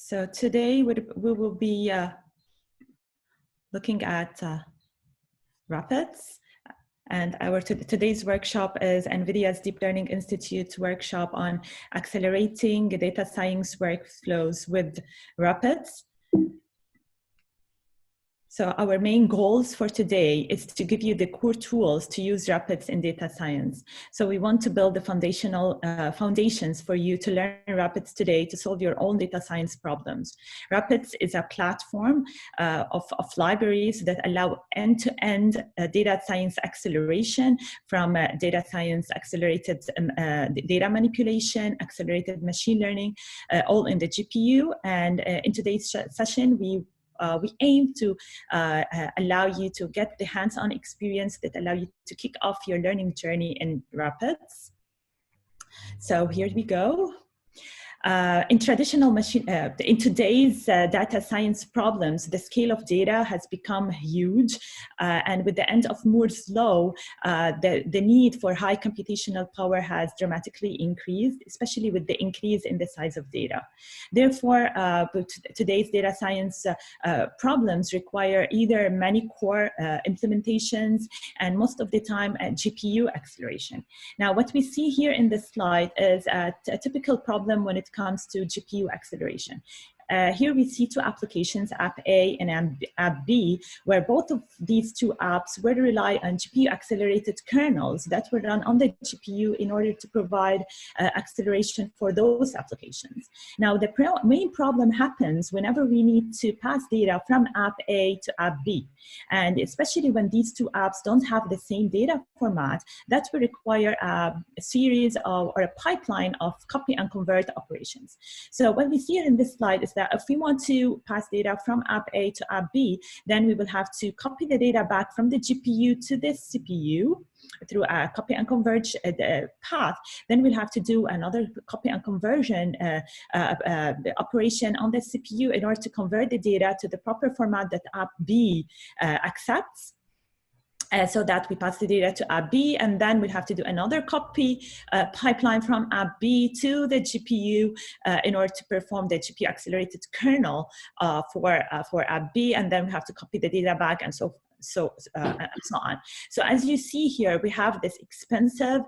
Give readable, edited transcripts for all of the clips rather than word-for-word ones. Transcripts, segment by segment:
So today we will be looking at Rapids, and today's workshop is NVIDIA's Deep Learning Institute's workshop on accelerating data science workflows with Rapids. So our main goals for today is to give you the core tools to use Rapids in data science. So we want to build the foundations for you to learn Rapids today to solve your own data science problems. Rapids is a platform of libraries that allow end-to-end data science acceleration, from data science accelerated data manipulation, accelerated machine learning, all in the GPU. And in today's session, we aim to allow you to get the hands-on experience that allow you to kick off your learning journey in Rapids. So here we go. In today's data science problems, the scale of data has become huge, and with the end of Moore's law, the need for high computational power has dramatically increased, especially with the increase in the size of data. Therefore, today's data science problems require either many core implementations and most of the time GPU acceleration. Now, what we see here in this slide is a typical problem when it comes to GPU acceleration. Here we see two applications, App A and App B, where both of these two apps will rely on GPU accelerated kernels that will run on the GPU in order to provide acceleration for those applications. Now, the main problem happens whenever we need to pass data from App A to App B. And especially when these two apps don't have the same data format, that will require a series of, or a pipeline of copy and convert operations. So what we see here in this slide is that if we want to pass data from App A to App B, then we will have to copy the data back from the GPU to the CPU through a copy and converge path. Then we'll have to do another copy and conversion operation on the CPU in order to convert the data to the proper format that App B accepts. So that we pass the data to App B, and then we have to do another copy pipeline from App B to the GPU in order to perform the GPU accelerated kernel for App B, and then we have to copy the data back, and so on. So as you see here, we have this expensive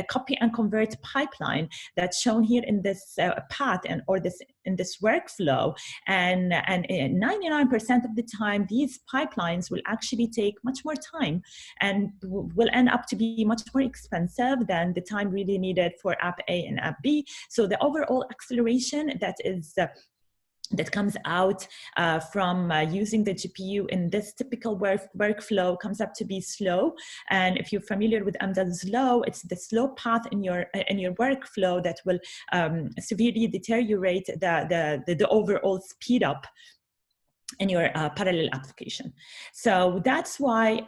copy and convert pipeline that's shown here in this path or in this workflow, and 99% of the time these pipelines will actually take much more time and will end up to be much more expensive than the time really needed for App A and App B. So the overall acceleration that comes out from using the GPU in this typical workflow comes up to be slow. And if you're familiar with Amdahl's law, it's the slow path in your workflow that will severely deteriorate the overall speed up in your parallel application. So that's why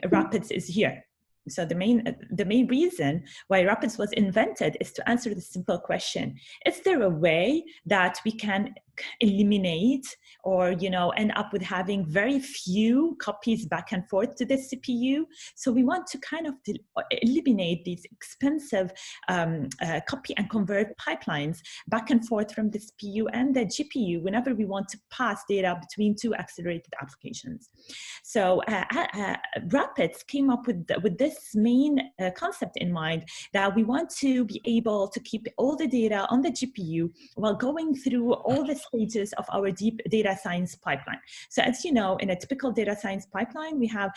Rapids is here. So the main reason why Rapids was invented is to answer the simple question: is there a way that we can eliminate or end up with having very few copies back and forth to the CPU? So we want to kind of eliminate these expensive copy and convert pipelines back and forth from the CPU and the GPU whenever we want to pass data between two accelerated applications. So Rapids came up with this main concept in mind, that we want to be able to keep all the data on the GPU while going through all the stages of our deep data science pipeline. So as you know, in a typical data science pipeline, we have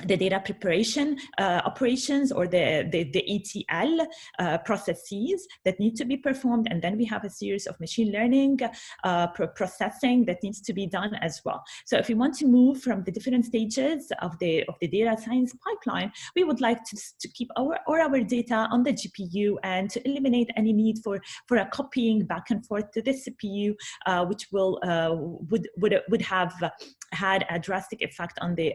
the data preparation operations, or the ETL processes that need to be performed, and then we have a series of machine learning processing that needs to be done as well. So if we want to move from the different stages of the data science pipeline, we would like to keep our data on the GPU and to eliminate any need for a copying back and forth to the CPU, which would have had a drastic effect on the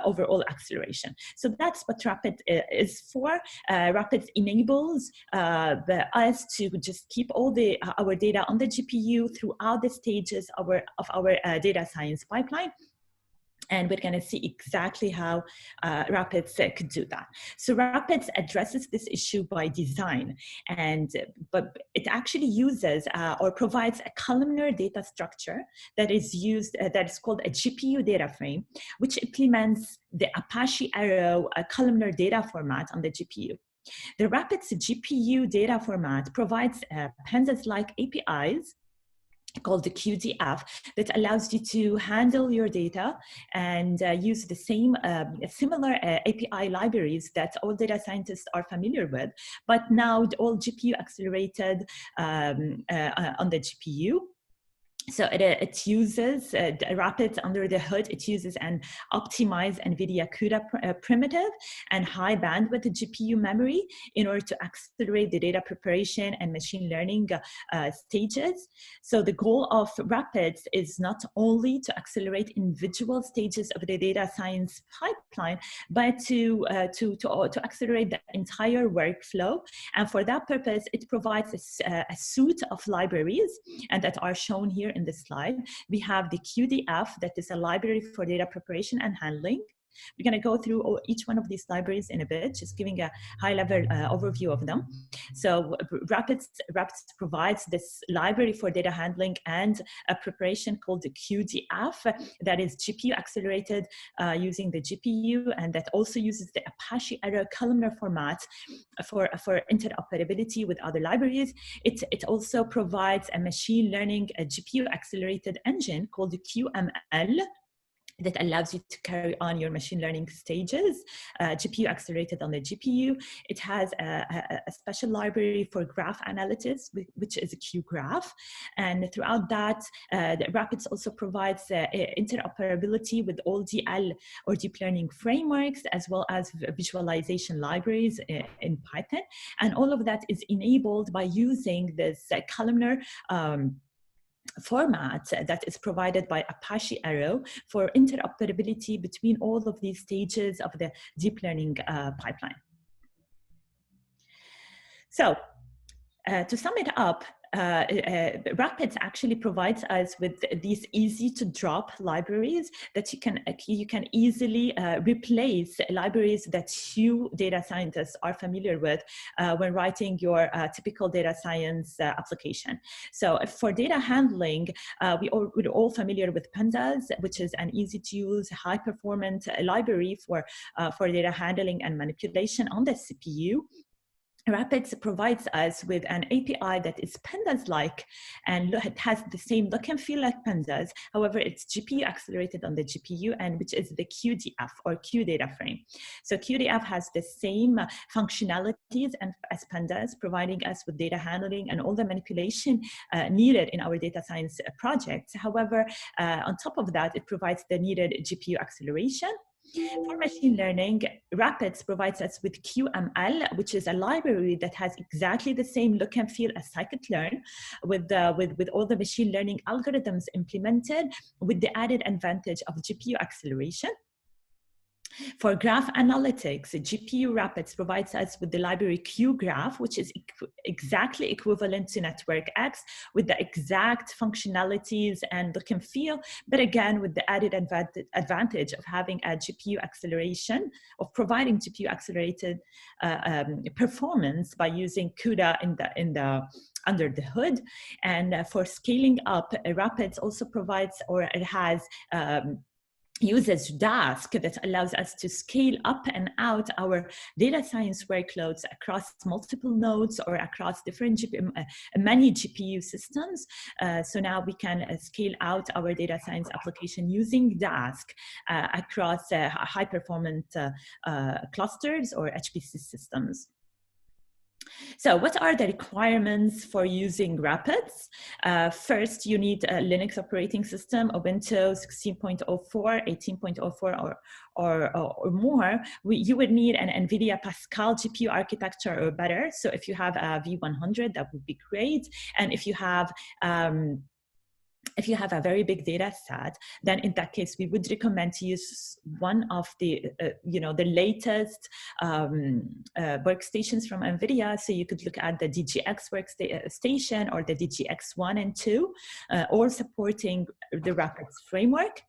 overall acceleration. So that's what Rapids is for. Rapids enables us to just keep all our data on the GPU throughout the stages of our data science pipeline. And we're going to see exactly how Rapids could do that. So Rapids addresses this issue by design, but it actually uses or provides a columnar data structure that is used, that is called a GPU data frame, which implements the APACHE ARROW columnar data format on the GPU. The Rapids GPU data format provides pandas-like APIs called the cuDF that allows you to handle your data and use the same similar API libraries that all data scientists are familiar with, but now all GPU accelerated on the GPU. So it uses Rapids under the hood. It uses an optimized NVIDIA CUDA primitive and high bandwidth GPU memory in order to accelerate the data preparation and machine learning stages. So the goal of Rapids is not only to accelerate individual stages of the data science pipeline, but to accelerate the entire workflow. And for that purpose, it provides a suite of libraries, and that are shown here in the slide. We have the cuDF, that is a library for data preparation and handling. We're going to go through each one of these libraries in a bit, just giving a high-level overview of them. So Rapids provides this library for data handling and a preparation called the cuDF that is GPU accelerated using the GPU, and that also uses the APACHE ARROW columnar format for interoperability with other libraries. It also provides a machine learning GPU accelerated engine called the cuML that allows you to carry on your machine learning stages, GPU accelerated on the GPU. It has a special library for graph analysis, which is a cuGraph. And throughout that, the Rapids also provides interoperability with all DL or deep learning frameworks, as well as visualization libraries in Python. And all of that is enabled by using this columnar format that is provided by APACHE ARROW for interoperability between all of these stages of the deep learning pipeline. So to sum it up, Rapids actually provides us with these easy to drop libraries that you can easily replace libraries that you data scientists are familiar with when writing your typical data science application. So for data handling, we're all familiar with Pandas, which is an easy to use, high performant library for data handling and manipulation on the CPU. Rapids provides us with an API that is Pandas-like, and it has the same look and feel like Pandas. However, it's GPU accelerated on the GPU, and which is the cuDF or cuDataFrame. So cuDF has the same functionalities as Pandas, providing us with data handling and all the manipulation needed in our data science projects. However, on top of that, it provides the needed GPU acceleration. For machine learning, Rapids provides us with cuML, which is a library that has exactly the same look and feel as scikit-learn, with all the machine learning algorithms implemented, with the added advantage of GPU acceleration. For graph analytics, GPU Rapids provides us with the library cuGraph, which is exactly equivalent to Network X, with the exact functionalities and look and feel, but again, with the added advantage of having a GPU acceleration, of providing GPU accelerated performance by using CUDA under the hood. And for scaling up, Rapids also provides, or it has, uses Dask that allows us to scale up and out our data science workloads across multiple nodes or across different many GPU systems. So now we can scale out our data science application using Dask across high performance clusters or HPC systems. So what are the requirements for using Rapids? First, you need a Linux operating system, Ubuntu 16.04, 18.04 or more. You would need an NVIDIA Pascal GPU architecture or better. So if you have a V100, that would be great. And if you have if you have a very big data set, then in that case, we would recommend to use one of the, the latest workstations from NVIDIA. So you could look at the DGX workstation or the DGX 1 and 2, or supporting the Rapids framework.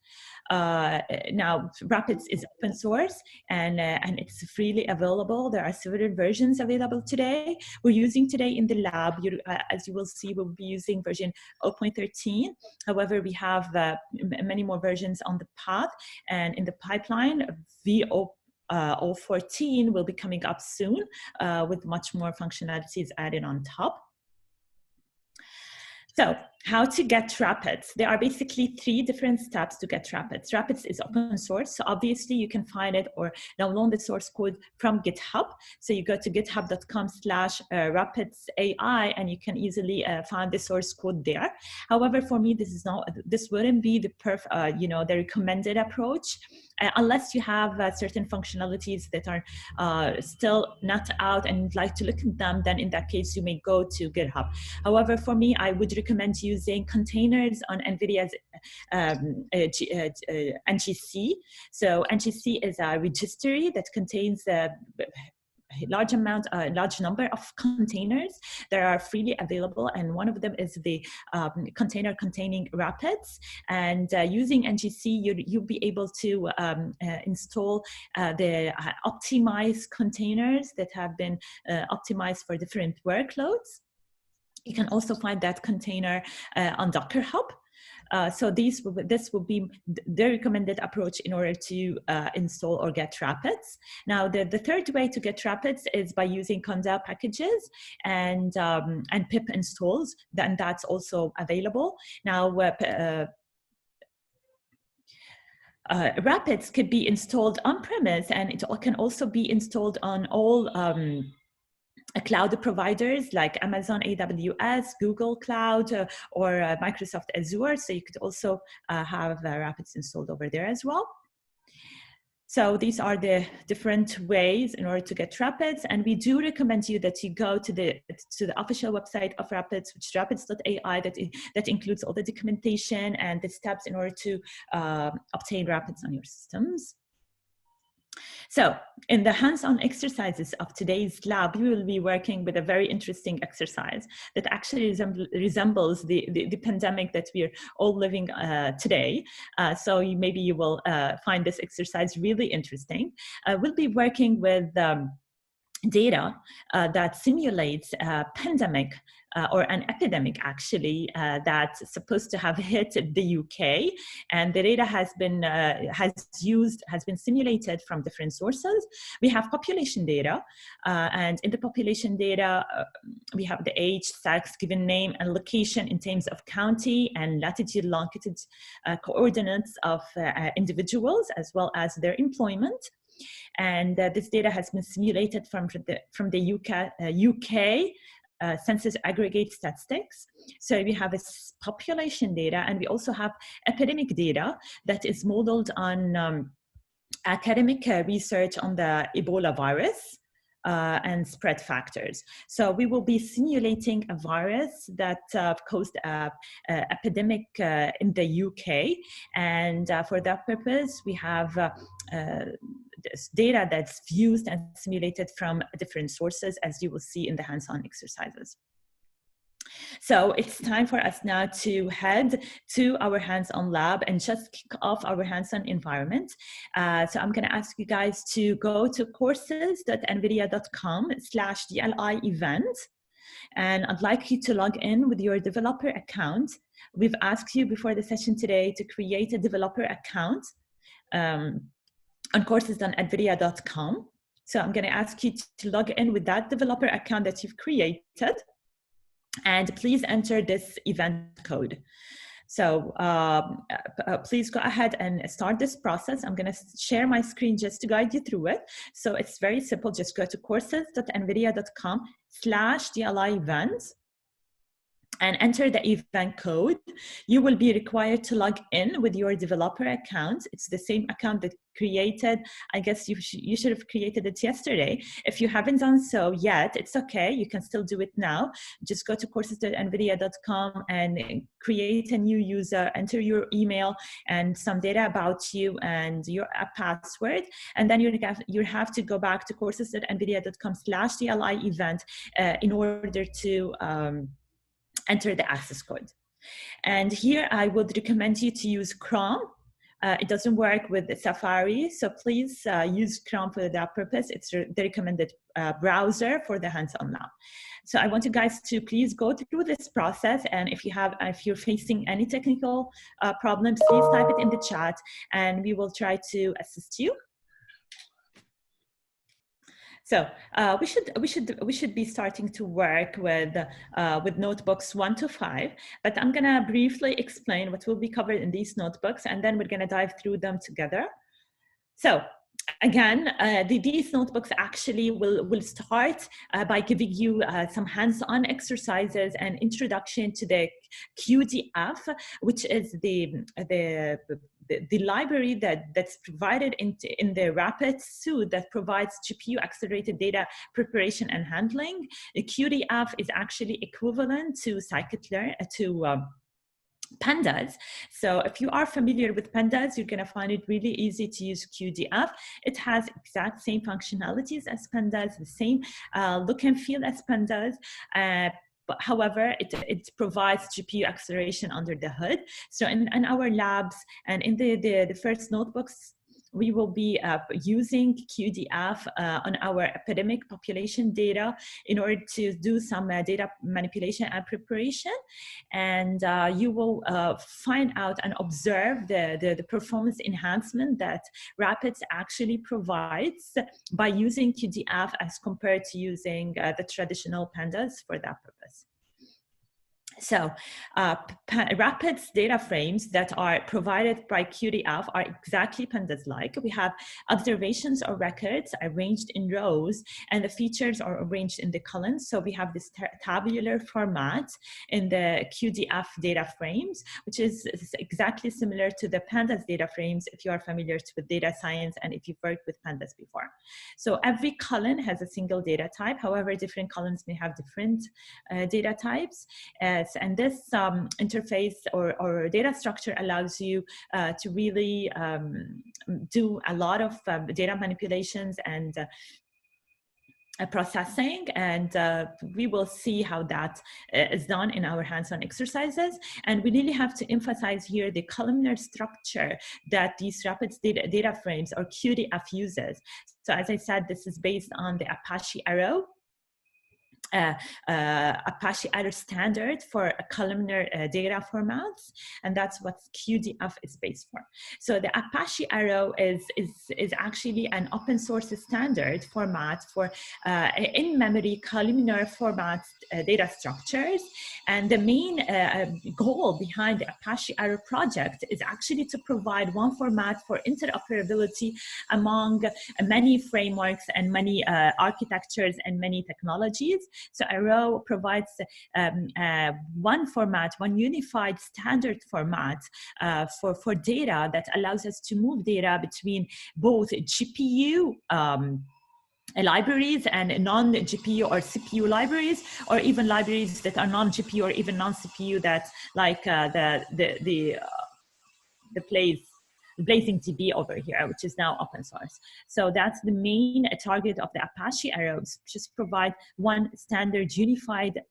Now, Rapids is open source and it's freely available. There are several versions available today. We're using today in the lab, as you will see, we'll be using version 0.13. However, we have many more versions on the path and in the pipeline. V014 will be coming up soon with much more functionalities added on top. So how to get Rapids? There are basically 3 different steps to get Rapids. Rapids is open source, so obviously you can find it or download the source code from GitHub. So you go to github.com/RapidsAI and you can easily find the source code there. However, for me, this wouldn't be the the recommended approach unless you have certain functionalities that are still not out and you'd like to look at them. Then in that case, you may go to GitHub. However, for me, I would recommend using containers on NVIDIA's NGC. So NGC is a registry that contains a large number of containers that are freely available, and one of them is the container containing Rapids. And using NGC, you'll be able to install the optimized containers that have been optimized for different workloads. You can also find that container on Docker Hub. So this will be the recommended approach in order to install or get Rapids. Now, the third way to get Rapids is by using cuML packages and pip installs. Then that's also available. Now, Rapids could be installed on-premise, and it can also be installed on all cloud providers like Amazon AWS, Google Cloud, or Microsoft Azure. So you could also have Rapids installed over there as well. So these are the different ways in order to get Rapids, and we do recommend you that you go to the official website of Rapids, which is rapids.ai, that includes all the documentation and the steps in order to obtain Rapids on your systems. So in the hands-on exercises of today's lab, we will be working with a very interesting exercise that actually resembles the pandemic that we're all living today. So maybe you will find this exercise really interesting. We'll be working with data that simulates a pandemic or an epidemic, actually, that's supposed to have hit the UK, and the data has been simulated from different sources. We have population data, and in the population data, we have the age, sex, given name, and location in terms of county and latitude, longitude coordinates of individuals, as well as their employment. And this data has been simulated from the UK census aggregate statistics. So we have population data, and we also have epidemic data that is modeled on academic research on the Ebola virus and spread factors. So we will be simulating a virus that caused an epidemic in the UK, and for that purpose, we have this data that's used and simulated from different sources, as you will see in the hands-on exercises. So it's time for us now to head to our hands-on lab and just kick off our hands-on environment. So I'm going to ask you guys to go to courses.nvidia.com/DLI event. And I'd like you to log in with your developer account. We've asked you before the session today to create a developer account on courses.nvidia.com. So I'm going to ask you to log in with that developer account that you've created. And please enter this event code. So please go ahead and start this process. I'm going to share my screen just to guide you through it. So it's very simple. Just go to courses.nvidia.com/DLI events. and enter the event code, you will be required to log in with your developer account. It's the same account that created, I guess you should have created it yesterday. If you haven't done so yet, it's okay. You can still do it now. Just go to courses.nvidia.com and create a new user, enter your email and some data about you and your password. And then you have to go back to courses.nvidia.com/DLI event in order to enter the access code. And here I would recommend you to use Chrome. It doesn't work with Safari, so please use Chrome for that purpose. It's the recommended browser for the hands-on lab. So I want you guys to please go through this process, and if you're facing any technical problems, please type it in the chat, and we will try to assist you. So we should be starting to work with notebooks 1 to 5, but I'm gonna briefly explain what will be covered in these notebooks, and then we're gonna dive through them together. So again, these notebooks actually will start by giving you some hands-on exercises and introduction to the cuDF, which is the library that's provided in the Rapids suite that provides GPU accelerated data preparation and handling. The cuDF is actually equivalent to scikit-learn, pandas. So if you are familiar with pandas, you're going to find it really easy to use cuDF. It has exact same functionalities as pandas, the same look and feel as pandas. But however, it provides GPU acceleration under the hood. So in our labs and in the first notebooks, we will be using cuDF on our epidemic population data in order to do some data manipulation and preparation. And you will find out and observe the performance enhancement that Rapids actually provides by using cuDF as compared to using the traditional pandas for that purpose. So Rapids data frames that are provided by cuDF are exactly pandas-like. We have observations or records arranged in rows, and the features are arranged in the columns. So we have this tabular format in the cuDF data frames, which is exactly similar to the pandas data frames if you are familiar with data science and if you've worked with pandas before. So every column has a single data type. However, different columns may have different data types. And this interface or data structure allows you to really do a lot of data manipulations and processing, and we will see how that is done in our hands-on exercises. And we really have to emphasize here the columnar structure that these Rapids data frames or cuDF uses. So as I said, this is based on the APACHE ARROW. APACHE ARROW standard for columnar data formats, and that's what cuDF is based for. So the APACHE ARROW is actually an open source standard format for in-memory columnar format data structures, and the main goal behind the APACHE ARROW project is actually to provide one format for interoperability among many frameworks and many architectures and many technologies. So Arrow provides one format, one unified standard format for data that allows us to move data between both GPU libraries and non-GPU or CPU libraries, or even libraries that are non-GPU or even non-CPU, that's like the Blazing DB over here, which is now open source. So that's the main target of the APACHE ARROWs, just provide one standard unified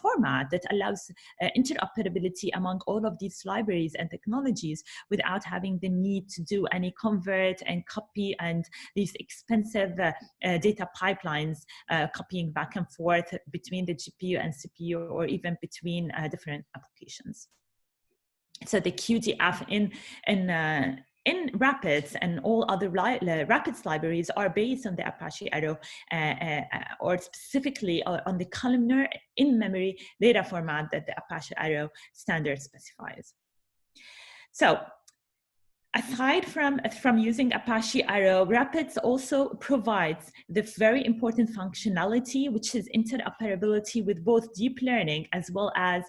format that allows interoperability among all of these libraries and technologies without having the need to do any convert and copy and these expensive data pipelines copying back and forth between the GPU and CPU or even between different applications. So the cuDF in Rapids and all other Rapids libraries are based on the APACHE ARROW or specifically on the columnar in-memory data format that the APACHE ARROW standard specifies. So Aside from using Apache Arrow, Rapids also provides the very important functionality, which is interoperability with both deep learning as well as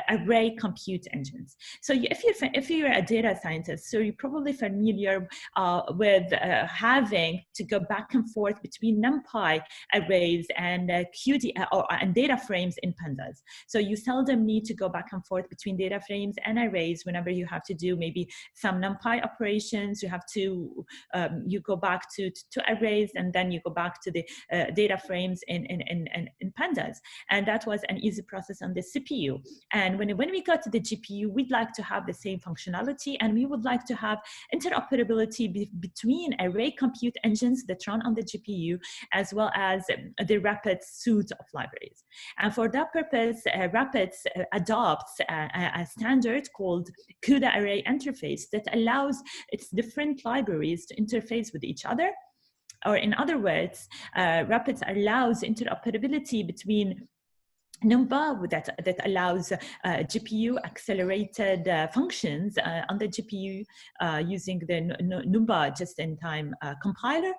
array compute engines. So if you're a data scientist, so you're probably familiar with having to go back and forth between NumPy arrays and cuDF and data frames in pandas. So you seldom need to go back and forth between data frames and arrays whenever you have to do maybe some NumPy operations. You have to you go back to arrays, and then you go back to the data frames in pandas, and that was an easy process on the CPU. And when we got to the GPU, we'd like to have the same functionality, and we would like to have interoperability between array compute engines that run on the GPU as well as the Rapids suite of libraries. And for that purpose, Rapids adopts a standard called CUDA array interface that allows its different libraries to interface with each other. Or in other words, Rapids allows interoperability between NumPy that allows GPU accelerated functions on the GPU using the NumPy just-in-time compiler,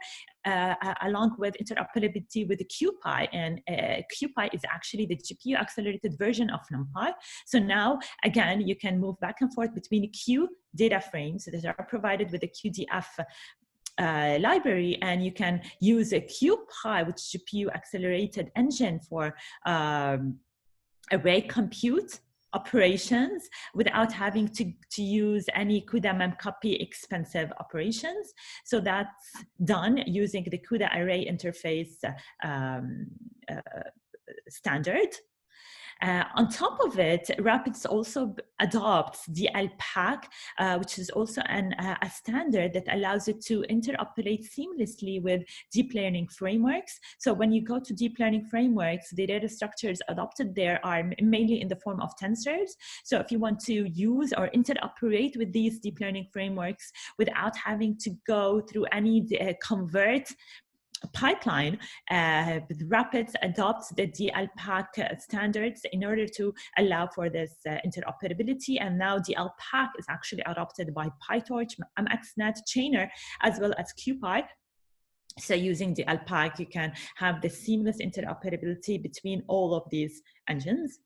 along with interoperability with the cuPy. And cuPy is actually the GPU accelerated version of NumPy. So now, again, you can move back and forth between Q data frames that are provided with the cuDF library, and you can use a cuPy, which is GPU accelerated engine for array compute operations without having to use any CUDA memcopy expensive operations. So that's done using the CUDA array interface standard. On top of it, Rapids also adopts DLPack, which is also a standard that allows it to interoperate seamlessly with deep learning frameworks. So when you go to deep learning frameworks, the data structures adopted there are mainly in the form of tensors. So if you want to use or interoperate with these deep learning frameworks without having to go through any convert pipeline, Rapids adopts the DLPack standards in order to allow for this interoperability. And now DLPack is actually adopted by PyTorch, MXNet, Chainer, as well as cuPy. So using DLPack, you can have the seamless interoperability between all of these engines.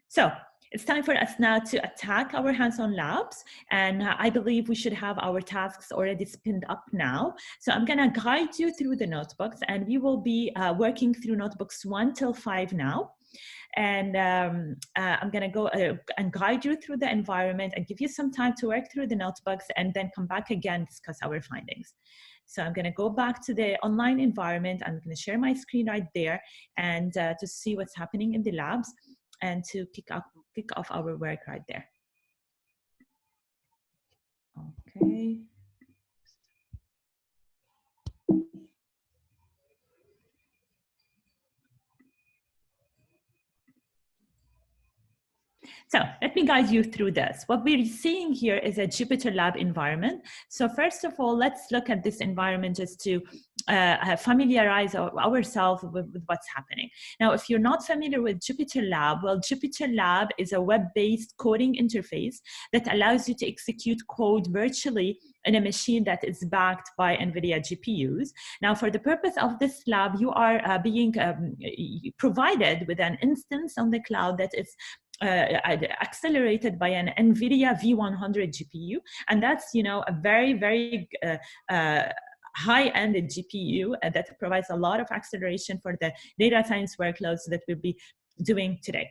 So it's time for us now to attack our hands-on labs, and I believe we should have our tasks already spinned up now. So I'm going to guide you through the notebooks, and we will be working through notebooks 1 till 5 now. And I'm going to go and guide you through the environment and give you some time to work through the notebooks, and then come back again, discuss our findings. So I'm going to go back to the online environment. I'm going to share my screen right there, and to see what's happening in the labs, and to kick off our work right there. Okay. So let me guide you through this. What we're seeing here is a Jupyter Lab environment. So first of all, let's look at this environment just to familiarize ourselves with what's happening. Now, if you're not familiar with Jupyter Lab, well, Jupyter Lab is a web-based coding interface that allows you to execute code virtually in a machine that is backed by NVIDIA GPUs. Now, for the purpose of this lab, you are being provided with an instance on the cloud that is accelerated by an NVIDIA V100 GPU, and that's, you know, a very, very high-end GPU that provides a lot of acceleration for the data science workloads that we'll be doing today.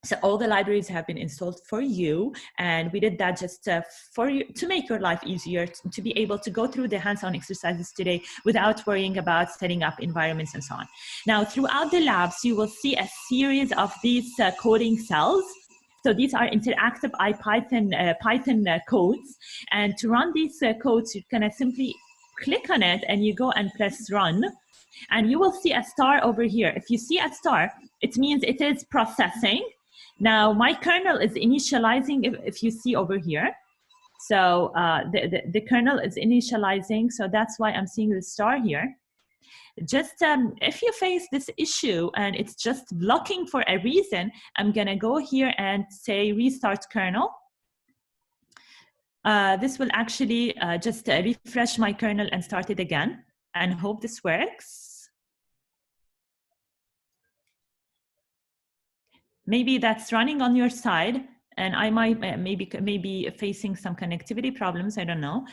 So all the libraries have been installed for you, and we did that just for you to make your life easier, to be able to go through the hands-on exercises today without worrying about setting up environments and so on. Now, throughout the labs, you will see a series of these coding cells. So these are interactive Python codes, and to run these codes, you're gonna simply click on it, and you go and press run, and you will see a star over here. If you see a star, it means it is processing. Now, my kernel is initializing, if you see over here. So the kernel is initializing, so that's why I'm seeing the star here. Just if you face this issue and it's just blocking for a reason, I'm gonna go here and say restart kernel. This will actually just refresh my kernel and start it again, and hope this works. Maybe that's running on your side, and I might maybe facing some connectivity problems. I don't know.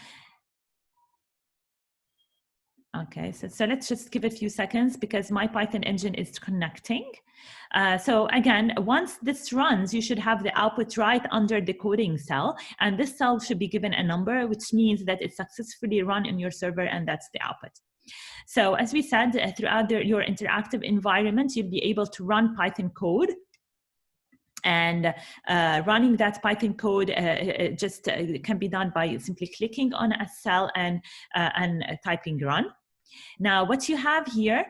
Okay, so let's just give a few seconds because my Python engine is connecting. So again, once this runs, you should have the output right under the coding cell, and this cell should be given a number, which means that it's successfully run in your server, and that's the output. So as we said, throughout your interactive environment, you'll be able to run Python code. And running that Python code just can be done by simply clicking on a cell and typing run. Now, what you have here,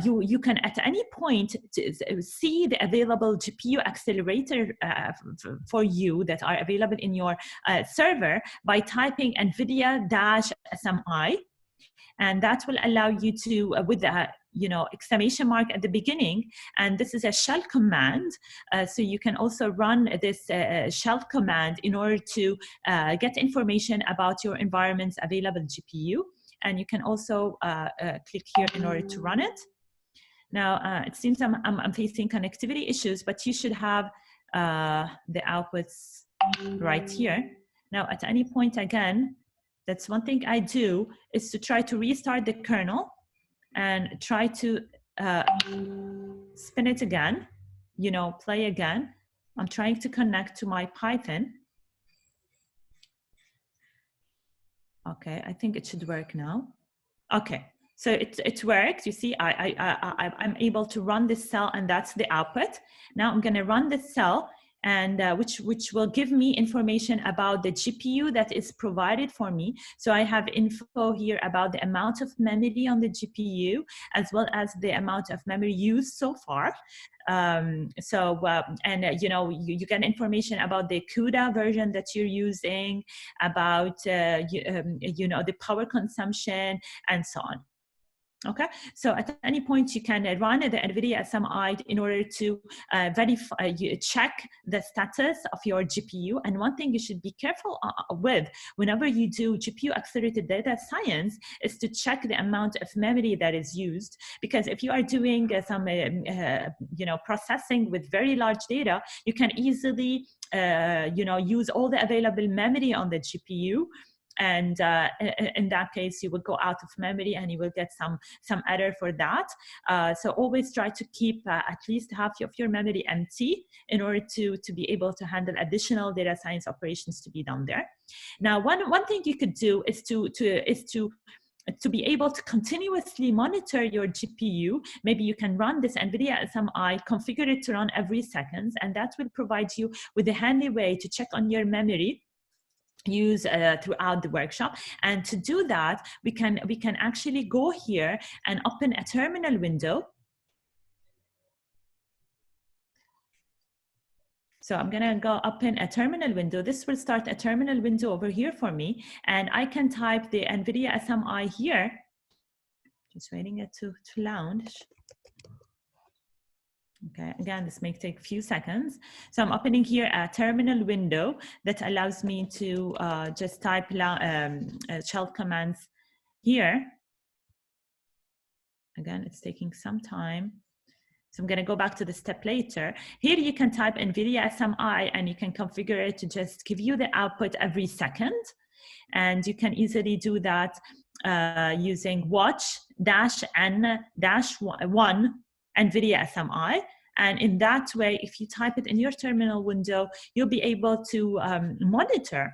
you can at any point see the available GPU accelerator for you that are available in your server by typing NVIDIA-SMI. And that will allow you to, with the exclamation mark at the beginning, and this is a shell command. So you can also run this shell command in order to get information about your environment's available GPU. And you can also click here in order to run it. Now, it seems I'm facing connectivity issues, but you should have the outputs right here. Now, at any point again, that's one thing I do is to try to restart the kernel and try to spin it again, play again. I'm trying to connect to my Python. Okay, I think it should work now. Okay, so it works. You see, I'm able to run this cell, and that's the output. Now I'm going to run this cell, and which will give me information about the GPU that is provided for me. So I have info here about the amount of memory on the GPU, as well as the amount of memory used so far. You get information about the CUDA version that you're using, about the power consumption, and so on. Okay, so at any point you can run the NVIDIA SMI in order to verify, check the status of your GPU. And one thing you should be careful with whenever you do GPU accelerated data science is to check the amount of memory that is used, because if you are doing some processing with very large data, you can easily use all the available memory on the GPU. And in that case, you will go out of memory and you will get some error for that. So always try to keep at least half of your memory empty in order to be able to handle additional data science operations to be done there. Now, one thing you could do is to be able to continuously monitor your GPU. Maybe you can run this NVIDIA SMI, configure it to run every second, and that will provide you with a handy way to check on your memory use throughout the workshop. And to do that, we can actually go here and open a terminal window. So I'm gonna go open a terminal window. This will start a terminal window over here for me, and I can type the NVIDIA SMI here. Just waiting it to launch. Okay, again, this may take a few seconds. So I'm opening here a terminal window that allows me to just type shell commands here. Again, it's taking some time. So I'm going to go back to the step later. Here you can type NVIDIA SMI, and you can configure it to just give you the output every second. And you can easily do that using watch-n-1 NVIDIA SMI. And in that way, if you type it in your terminal window, you'll be able to monitor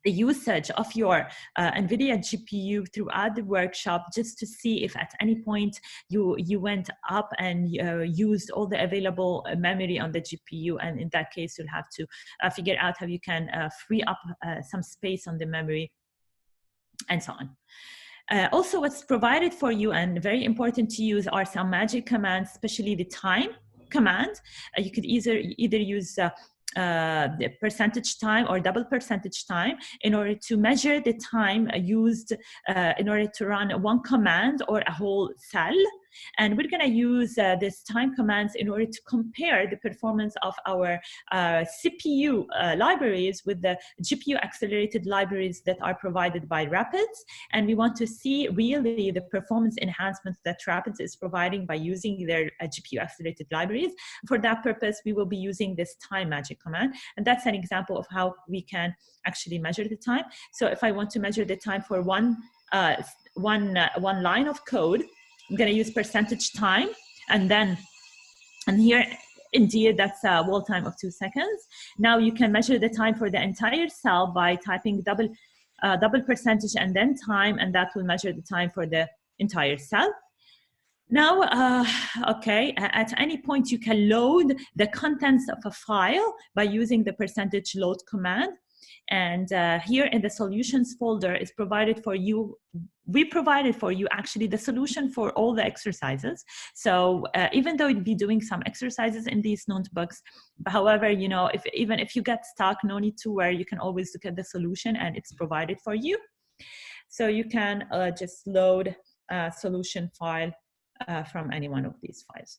the usage of your NVIDIA GPU throughout the workshop, just to see if at any point you went up and used all the available memory on the GPU. And in that case, you'll have to figure out how you can free up some space on the memory, and so on. Also, what's provided for you and very important to use are some magic commands, especially the time command. You could either use the percentage time or double percentage time in order to measure the time used in order to run one command or a whole cell. And we're going to use this time commands in order to compare the performance of our CPU libraries with the GPU accelerated libraries that are provided by Rapids. And we want to see really the performance enhancements that Rapids is providing by using their GPU accelerated libraries. For that purpose, we will be using this time magic command. And that's an example of how we can actually measure the time. So if I want to measure the time for one line of code, I'm going to use percentage time, and here, indeed, that's a wall time of 2 seconds. Now you can measure the time for the entire cell by typing double percentage and then time, and that will measure the time for the entire cell. Now, okay, at any point you can load the contents of a file by using the percentage load command. And here in the solutions folder is provided for you. We provided for you actually the solution for all the exercises. So even though you'd be doing some exercises in these notebooks, however, you know, even if you get stuck, no need to worry. You can always look at the solution and it's provided for you. So you can just load a solution file from any one of these files.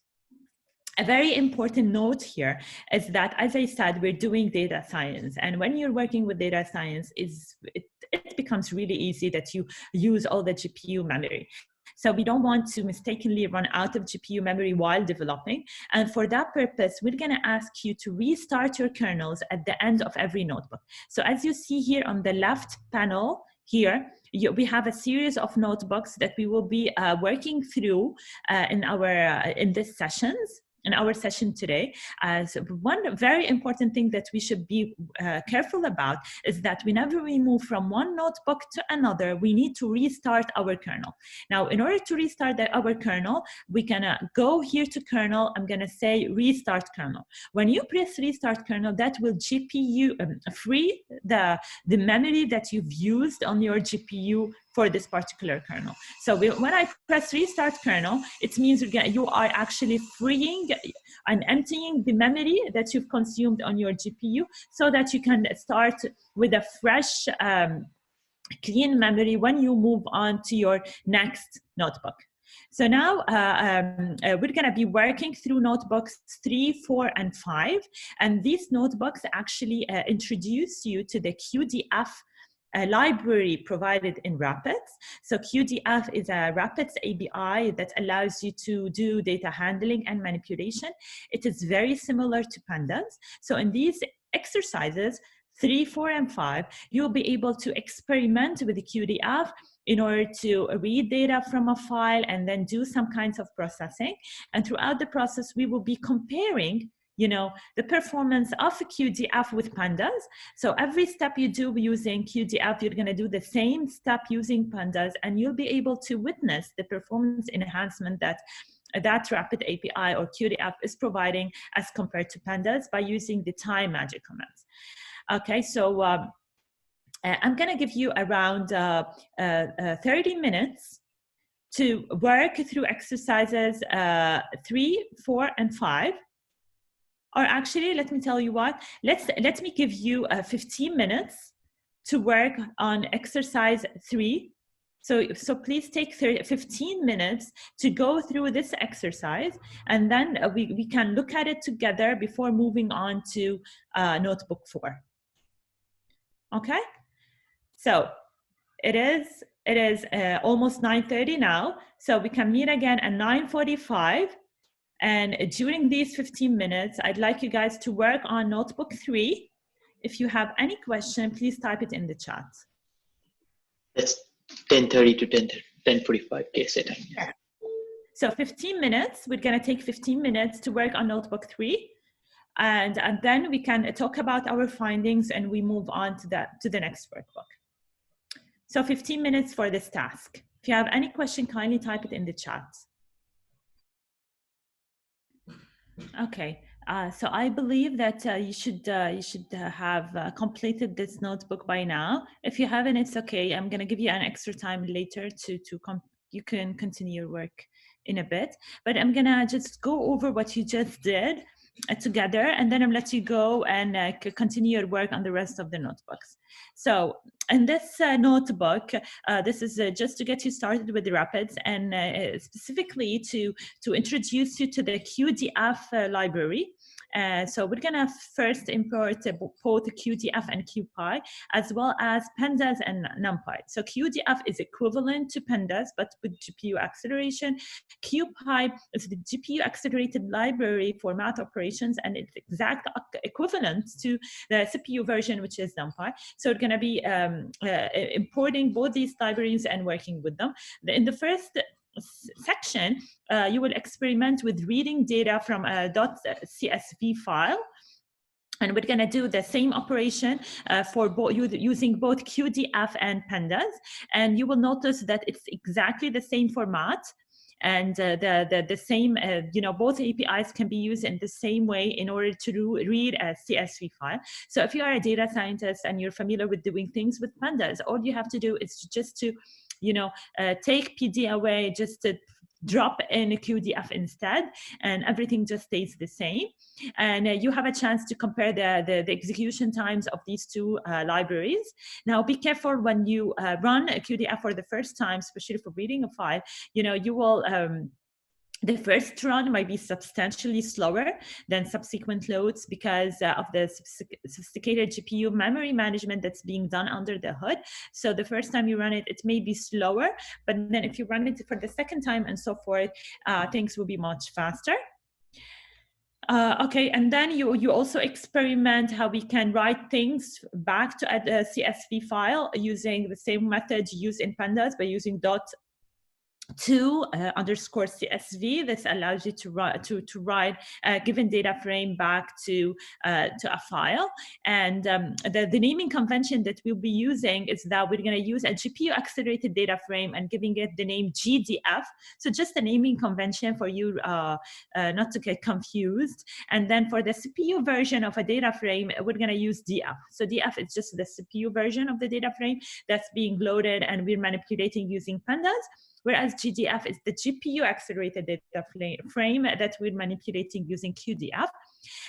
A very important note here is that, as I said, we're doing data science. And when you're working with data science, it becomes really easy that you use all the GPU memory. So we don't want to mistakenly run out of GPU memory while developing. And for that purpose, we're going to ask you to restart your kernels at the end of every notebook. So as you see here on the left panel here, we have a series of notebooks that we will be working through in these sessions. In our session today, so one very important thing that we should be careful about is that whenever we move from one notebook to another, we need to restart our kernel. Now, in order to restart our kernel, we can go here to kernel. I'm going to say restart kernel. When you press restart kernel, that will GPU free the memory that you've used on your GPU for this particular kernel. So when I press restart kernel, it means you are actually freeing and emptying the memory that you've consumed on your GPU so that you can start with a fresh, clean memory when you move on to your next notebook. So now we're going to be working through notebooks 3, 4, and 5. And these notebooks actually introduce you to the cuDF library provided in Rapids. So cuDF is a Rapids API that allows you to do data handling and manipulation. It is very similar to pandas. So in these exercises, 3, 4, and 5, you'll be able to experiment with the cuDF in order to read data from a file and then do some kinds of processing. And throughout the process, we will be comparing the performance of cuDF with pandas. So every step you do using cuDF, you're going to do the same step using pandas, and you'll be able to witness the performance enhancement that Rapid API or cuDF is providing as compared to pandas by using the time magic commands. Okay, so I'm going to give you around 30 minutes to work through exercises 3, 4, and 5. Or actually, let me tell you what, let me give you 15 minutes to work on exercise 3. So please take 15 minutes to go through this exercise, and then we can look at it together before moving on to notebook 4. Okay? So it is almost 9:30 now, so we can meet again at 9:45. And during these 15 minutes, I'd like you guys to work on notebook 3. If you have any question, please type it in the chat. That's 10:30 to 10:45 KSA time. Yeah. So 15 minutes, we're gonna take 15 minutes to work on notebook 3. And then we can talk about our findings and we move on to the next workbook. So 15 minutes for this task. If you have any question, kindly type it in the chat. Okay, so I believe that you should have completed this notebook by now. If you haven't, it's okay. I'm gonna give you an extra time later you can continue your work in a bit. But I'm gonna just go over what you just did together, and then I'll let you go and continue your work on the rest of the notebooks. So in this notebook, this is just to get you started with the Rapids, and specifically to introduce you to the cuDF library. So we're gonna first import both cuDF and cuPy, as well as pandas and NumPy. So cuDF is equivalent to pandas, but with GPU acceleration. cuPy is the GPU accelerated library for math operations, and it's exact equivalent to the CPU version, which is NumPy. So we're gonna be importing both these libraries and working with them. In the first section, you will experiment with reading data from a .csv file. And we're going to do the same operation for using both cuDF and pandas. And you will notice that it's exactly the same format. And the same, both APIs can be used in the same way in order to read a CSV file. So if you are a data scientist and you're familiar with doing things with pandas, all you have to do is just to take PD away, just to drop in a cuDF instead, and everything just stays the same. And you have a chance to compare the execution times of these two libraries. Now, be careful when you run a cuDF for the first time, especially for reading a file. You will the first run might be substantially slower than subsequent loads because of the sophisticated GPU memory management that's being done under the hood. So the first time you run it, it may be slower, but then if you run it for the second time and so forth, things will be much faster. Okay, and then you also experiment how we can write things back to a CSV file using the same method used in pandas by using _CSV. This allows you to write a given data frame back to a file. And the naming convention that we'll be using is that we're going to use a GPU accelerated data frame and giving it the name GDF. So just a naming convention for you not to get confused. And then for the CPU version of a data frame, we're going to use DF. So DF is just the CPU version of the data frame that's being loaded and we're manipulating using pandas. Whereas GDF is the GPU accelerated data frame that we're manipulating using cuDF.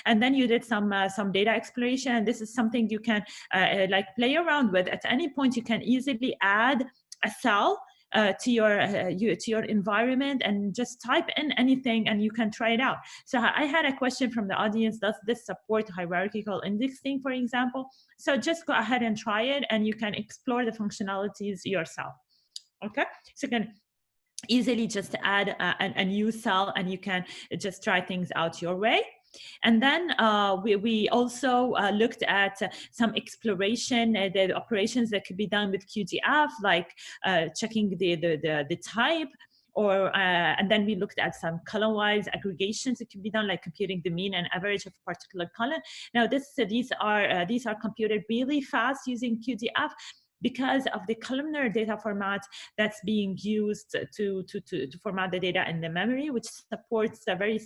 And then you did some data exploration. And this is something you can play around with. At any point, you can easily add a cell to your environment and just type in anything and you can try it out. So I had a question from the audience: does this support hierarchical indexing, for example? So just go ahead and try it, and you can explore the functionalities yourself. Okay, so you can easily just add a new cell and you can just try things out your way. And then we also looked at some exploration, the operations that could be done with cuDF, like checking the type, or and then we looked at some column-wise aggregations that can be done, like computing the mean and average of a particular column. Now these are computed really fast using cuDF, because of the columnar data format that's being used to format the data in the memory, which supports a very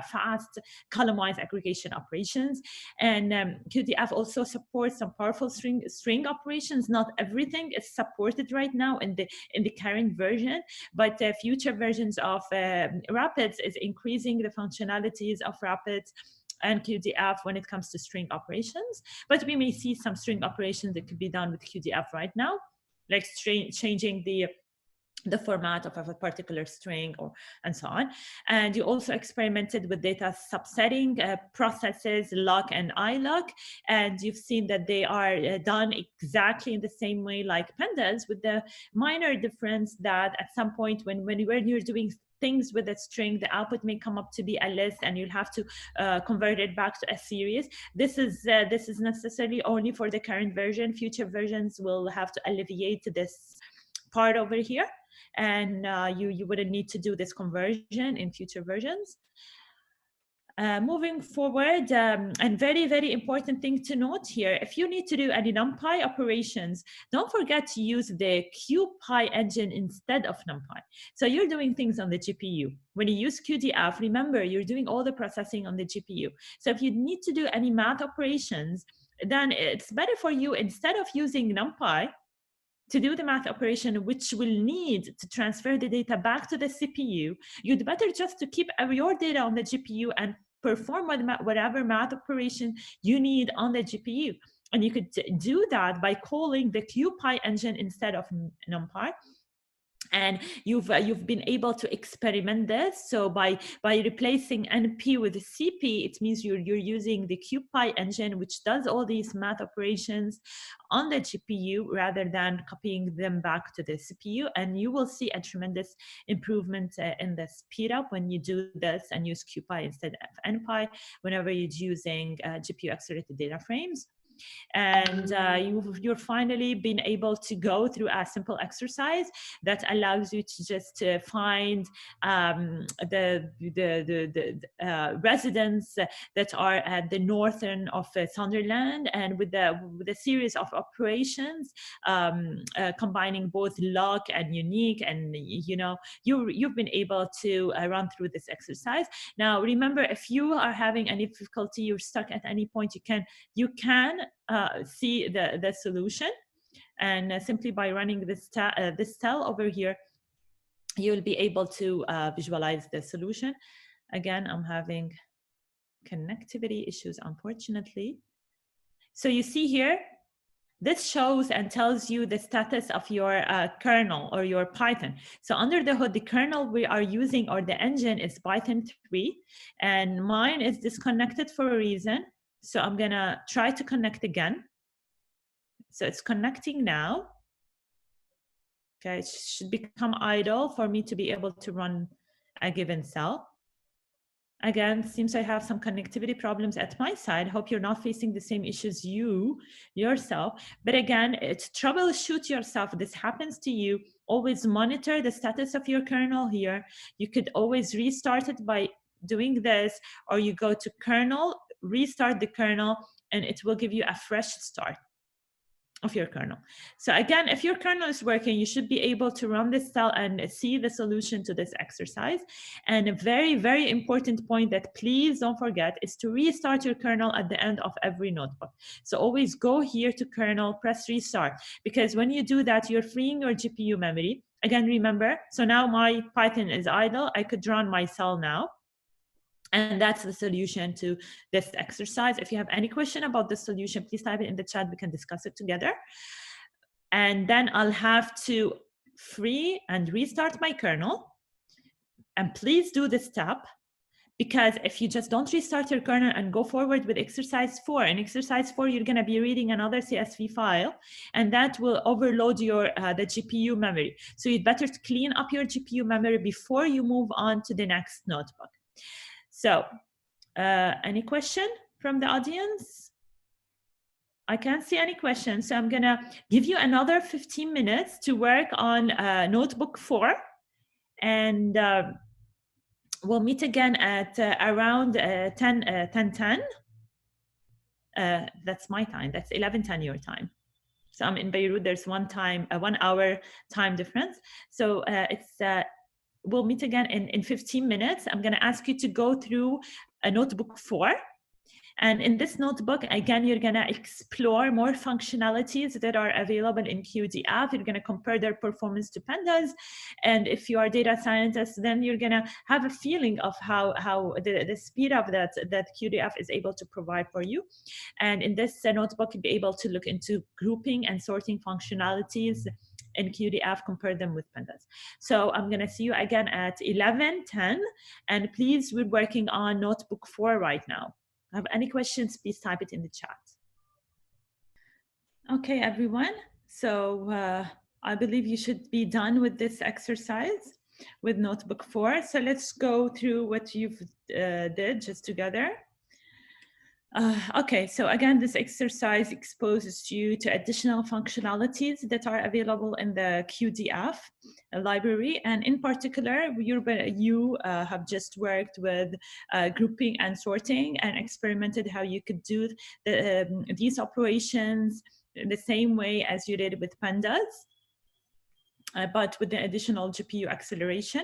fast column-wise aggregation operations. And cuDF also supports some powerful string operations. Not everything is supported right now in the current version, but future versions of Rapids is increasing the functionalities of Rapids and cuDF when it comes to string operations. But we may see some string operations that could be done with cuDF right now, like changing the format of a particular string and so on. And you also experimented with data subsetting processes, lock and iLock, and you've seen that they are done exactly in the same way like pandas, with the minor difference that at some point when you're doing things with a string, the output may come up to be a list and you'll have to convert it back to a series. This is necessarily only for the current version. Future versions will have to alleviate this part over here, and you wouldn't need to do this conversion in future versions. Moving forward, and very, very important thing to note here, if you need to do any NumPy operations, don't forget to use the cuPy engine instead of NumPy. So you're doing things on the GPU. When you use cuDF, remember, you're doing all the processing on the GPU. So if you need to do any math operations, then it's better for you, instead of using NumPy to do the math operation, which will need to transfer the data back to the CPU, you'd better just to keep your data on the GPU and perform whatever math operation you need on the GPU. And you could do that by calling the CuPy engine instead of NumPy. And you've been able to experiment this. So by replacing NP with CP, it means you're using the CuPy engine, which does all these math operations on the GPU rather than copying them back to the CPU. And you will see a tremendous improvement in the speed up when you do this and use CuPy instead of NPy whenever you're using GPU accelerated data frames. And you're finally been able to go through a simple exercise that allows you to just find the residents that are at the northern of Sunderland, and with a series of operations combining both log and unique, and you've been able to run through this exercise. Now remember, if you are having any difficulty, you're stuck at any point, you can see the solution, and simply by running this cell over here, you'll be able to visualize the solution. Again, I'm having connectivity issues, unfortunately. So you see here, this shows and tells you the status of your kernel or your Python. So under the hood, the kernel we are using, or the engine, is Python 3, and mine is disconnected for a reason. So I'm gonna try to connect again. So it's connecting now. Okay, it should become idle for me to be able to run a given cell. Again, seems I have some connectivity problems at my side. Hope you're not facing the same issues yourself. But again, it's troubleshoot yourself. This happens to you. Always monitor the status of your kernel here. You could always restart it by doing this, or you go to kernel, restart the kernel, and it will give you a fresh start of your kernel. So again, if your kernel is working, you should be able to run this cell and see the solution to this exercise. And a very, very important point that please don't forget is to restart your kernel at the end of every notebook. So always go here to kernel, press restart, because when you do that, you're freeing your GPU memory. Again, remember, so now my Python is idle. I could run my cell now. And that's the solution to this exercise. If you have any question about the solution, please type it in the chat. We can discuss it together. And then I'll have to free and restart my kernel. And please do this step, because if you just don't restart your kernel and go forward with exercise 4, in exercise 4, you're going to be reading another CSV file, and that will overload your the GPU memory. So you'd better clean up your GPU memory before you move on to the next notebook. So any question from the audience? I can't see any questions, so I'm gonna give you another 15 minutes to work on notebook 4, and we'll meet again at around 10:10. That's my time, that's 11:10 your time. So I'm in Beirut, there's 1 hour time difference. So we'll meet again in 15 minutes. I'm going to ask you to go through a notebook 4. And in this notebook, again, you're going to explore more functionalities that are available in cuDF. You're going to compare their performance to pandas. And if you are data scientists, then you're going to have a feeling of how the speed up that cuDF is able to provide for you. And in this notebook, you'll be able to look into grouping and sorting functionalities in cuDF, compare them with pandas. So I'm going to see you again at 11:10. And please, we're working on notebook 4 right now. Have any questions, please type it in the chat. Okay, everyone. So I believe you should be done with this exercise with notebook 4. So let's go through what you've did just together. Okay, so again, this exercise exposes you to additional functionalities that are available in the cuDF library. And in particular, you have just worked with grouping and sorting and experimented how you could do these operations in the same way as you did with pandas, but with the additional GPU acceleration.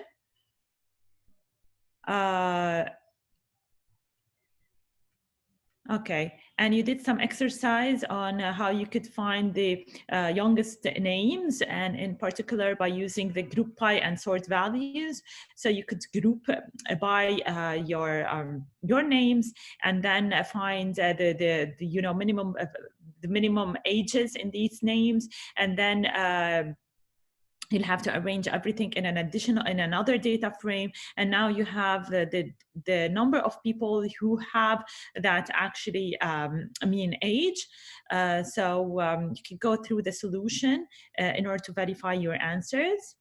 Okay, and you did some exercise on how you could find the youngest names, and in particular by using the group by and sort values. So you could group by your names, and then find the minimum the minimum ages in these names, and then you'll have to arrange everything in another data frame, and now you have the number of people who have that actually mean age. So you can go through the solution in order to verify your answers.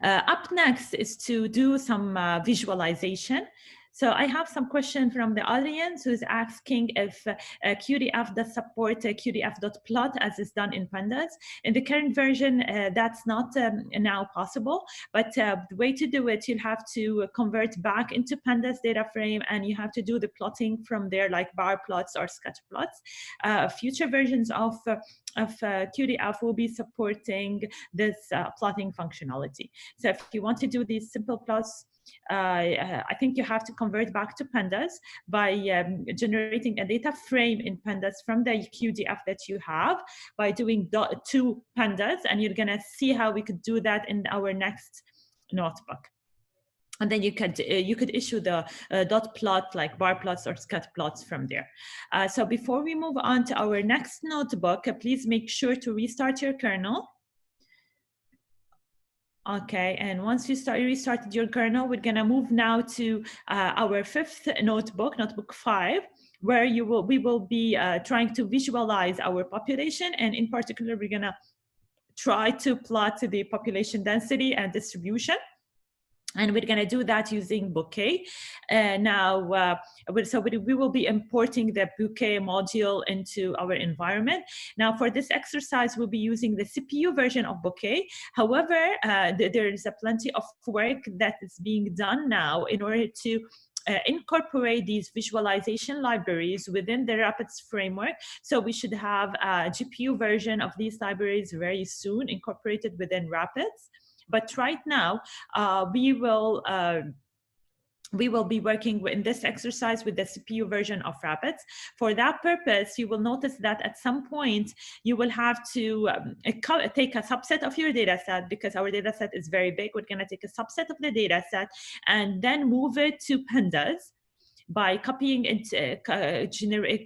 Up next is to do some visualization. So I have some question from the audience who's asking if cuDF does support cuDF.plot as is done in pandas. In the current version, that's not now possible, but the way to do it, you'll have to convert back into pandas data frame, and you have to do the plotting from there, like bar plots or scatter plots. Future versions of cuDF will be supporting this plotting functionality. So if you want to do these simple plots, I think you have to convert back to pandas by generating a data frame in pandas from the cuDF that you have by doing two pandas, and you're gonna see how we could do that in our next notebook. And then you could issue the dot plot, like bar plots or scatter plots from there. So before we move on to our next notebook, please make sure to restart your kernel. Okay, and once you restarted your kernel, we're gonna move now to our fifth notebook, notebook 5, where we will be trying to visualize our population, and in particular, we're gonna try to plot the population density and distribution. And we're going to do that using Bouquet. We will be importing the Bouquet module into our environment. Now, for this exercise, we'll be using the CPU version of Bouquet. However, there is plenty of work that is being done now in order to incorporate these visualization libraries within the Rapids framework. So we should have a GPU version of these libraries very soon incorporated within Rapids. But right now, we will be working in this exercise with the CPU version of Rapids. For that purpose, you will notice that at some point, you will have to take a subset of your data set, because our data set is very big. We're going to take a subset of the data set and then move it to pandas by copying it,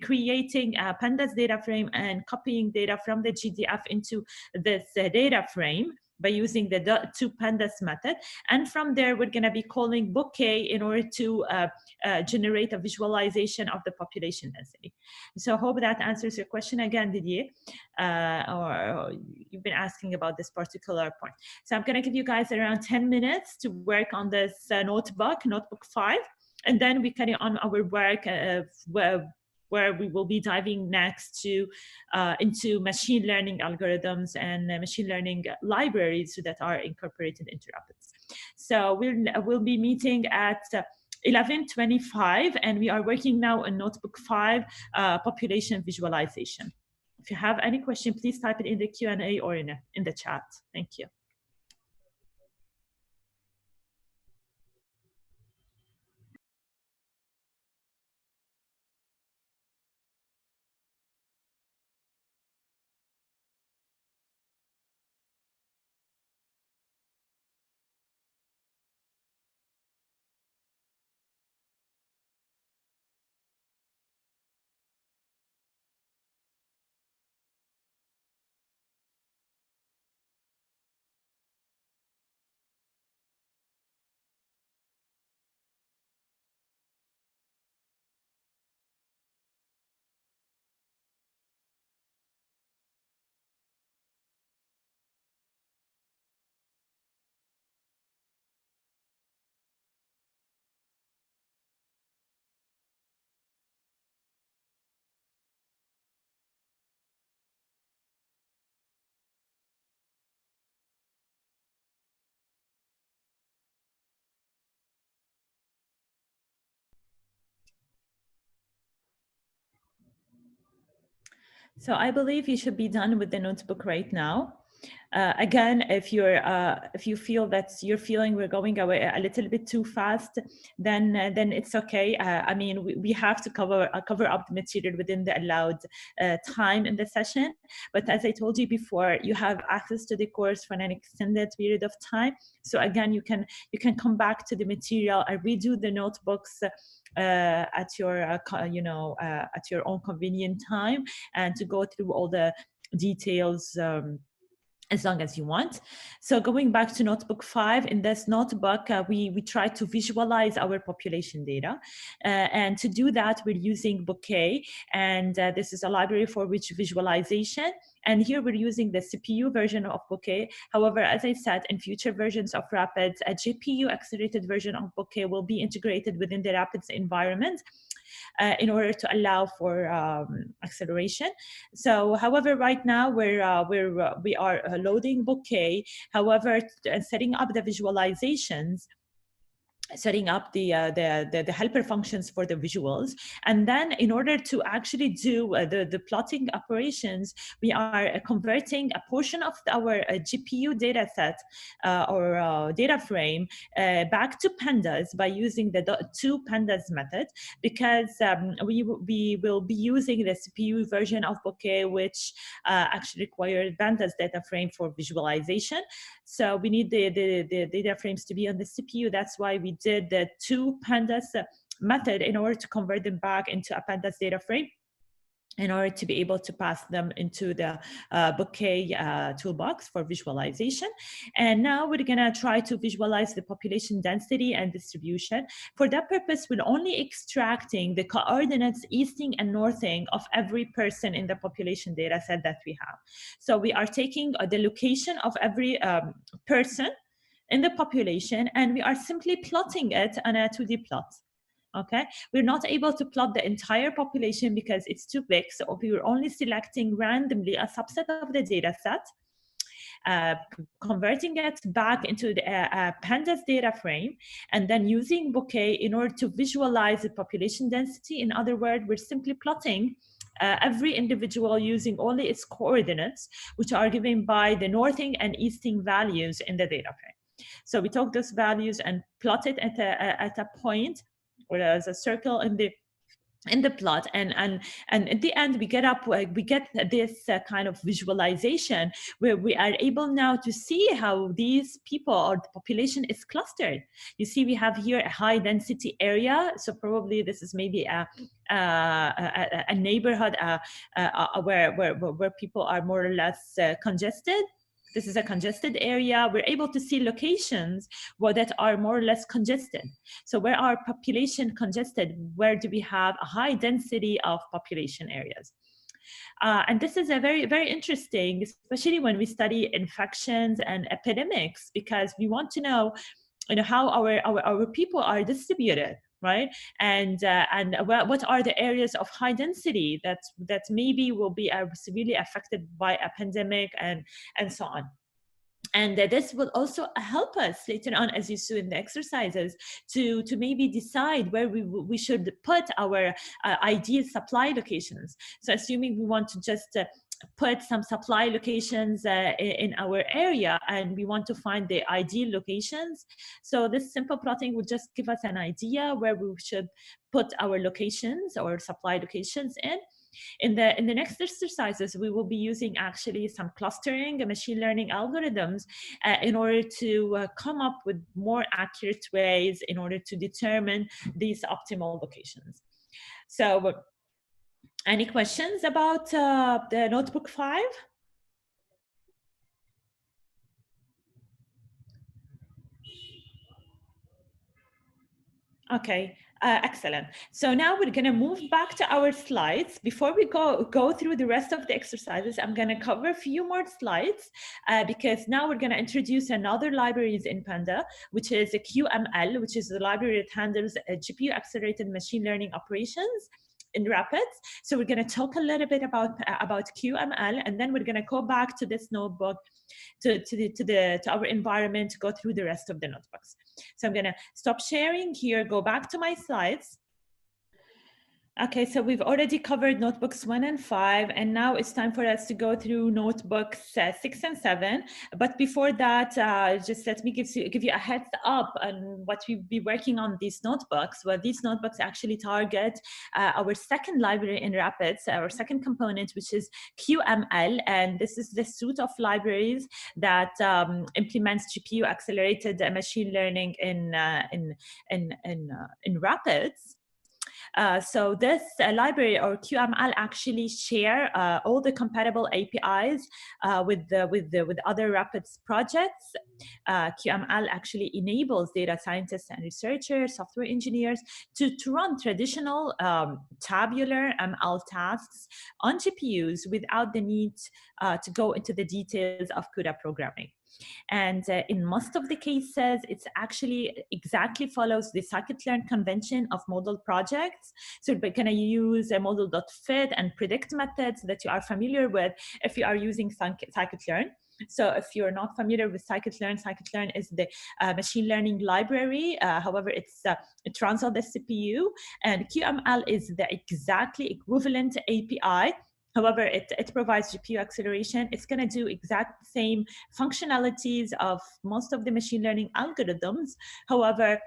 creating a pandas data frame and copying data from the GDF into this data frame by using the toPandas method. And from there, we're going to be calling Bouquet in order to generate a visualization of the population density. So I hope that answers your question again, Didier, or you've been asking about this particular point. So I'm going to give you guys around 10 minutes to work on this notebook 5, and then we carry on our work where we will be diving next to into machine learning algorithms and machine learning libraries that are incorporated into Rapids. So we'll be meeting at 11:25, and we are working now on notebook 5, population visualization. If you have any question, please type it in the Q&A or in the chat. Thank you. So I believe you should be done with the notebook right now. Again, if you feel that we're going away a little bit too fast, then it's okay. I mean, we have to cover up the material within the allowed time in the session. But as I told you before, you have access to the course for an extended period of time. So again, you can come back to the material and redo the notebooks at your at your own convenient time, and to go through all the details as long as you want. So going back to notebook 5, in this notebook, we try to visualize our population data. And to do that, we're using Bouquet. And this is a library for rich visualization. And here we're using the CPU version of Bouquet. However, as I said, in future versions of Rapids, a GPU accelerated version of Bouquet will be integrated within the Rapids environment in order to allow for acceleration. So, however, right now we are loading Bouquet. However, setting up the visualizations, setting up the helper functions for the visuals. And then in order to actually do the plotting operations, we are converting a portion of our GPU data set or data frame back to pandas by using the toPandas method, because we will be using the CPU version of Bouquet, which actually requires pandas data frame for visualization. So we need the data frames to be on the CPU. That's why we did the toPandas method in order to convert them back into a pandas data frame, in order to be able to pass them into the Bouquet toolbox for visualization. And now we're gonna try to visualize the population density and distribution. For that purpose, we're only extracting the coordinates easting and northing of every person in the population data set that we have. So we are taking the location of every person in the population, and we are simply plotting it on a 2D plot. Okay, we're not able to plot the entire population because it's too big, so we were only selecting randomly a subset of the data set, converting it back into the pandas data frame, and then using Bouquet in order to visualize the population density. In other words, we're simply plotting every individual using only its coordinates, which are given by the northing and easting values in the data frame. So we took those values and plot it at a point, or as a circle in the plot, and at the end we get this kind of visualization where we are able now to see how these people or the population is clustered. You see, we have here a high density area, so probably this is maybe a neighborhood where people are more or less congested. This is a congested area. We're able to see locations that are more or less congested. So where are population congested? Where do we have a high density of population areas? And this is a very, very interesting, especially when we study infections and epidemics, because we want to know, how our people are distributed, right? And what are the areas of high density that maybe will be severely affected by a pandemic and so on. And this will also help us later on, as you see in the exercises, to maybe decide where we should put our ideal supply locations. So assuming we want to just put some supply locations in our area, and we want to find the ideal locations. So this simple plotting would just give us an idea where we should put our locations or supply locations in. In the next exercises, we will be using actually some clustering and machine learning algorithms in order to come up with more accurate ways in order to determine these optimal locations. So any questions about the notebook 5? Okay, excellent. So now we're going to move back to our slides. Before we go through the rest of the exercises, I'm going to cover a few more slides because now we're going to introduce another libraries in Panda, which is a cuML, which is the library that handles GPU accelerated machine learning operations in Rapids. So we're going to talk a little bit about cuML, and then we're going to go back to this notebook, to our environment, to go through the rest of the notebooks. So I'm going to stop sharing here, go back to my slides. Okay, so we've already covered notebooks 1 and 5, and now it's time for us to go through notebooks 6 and 7. But before that, just let me give you a heads up on what we'll be working on these notebooks. Well, these notebooks actually target our second library in Rapids, our second component, which is cuML, and this is the suite of libraries that implements GPU accelerated machine learning in Rapids. So this library or cuML actually share all the compatible APIs with other Rapids projects. cuML actually enables data scientists and researchers, software engineers to run traditional tabular ML tasks on GPUs without the need to go into the details of CUDA programming. And in most of the cases, it's actually exactly follows the scikit-learn convention of model projects. So we're going to use a model.fit and predict methods that you are familiar with if you are using scikit-learn. So if you're not familiar with scikit-learn, scikit-learn is the machine learning library. However, it runs on the CPU, and cuML is the exactly equivalent API. However, it provides GPU acceleration. It's going to do exact same functionalities of most of the machine learning algorithms. However,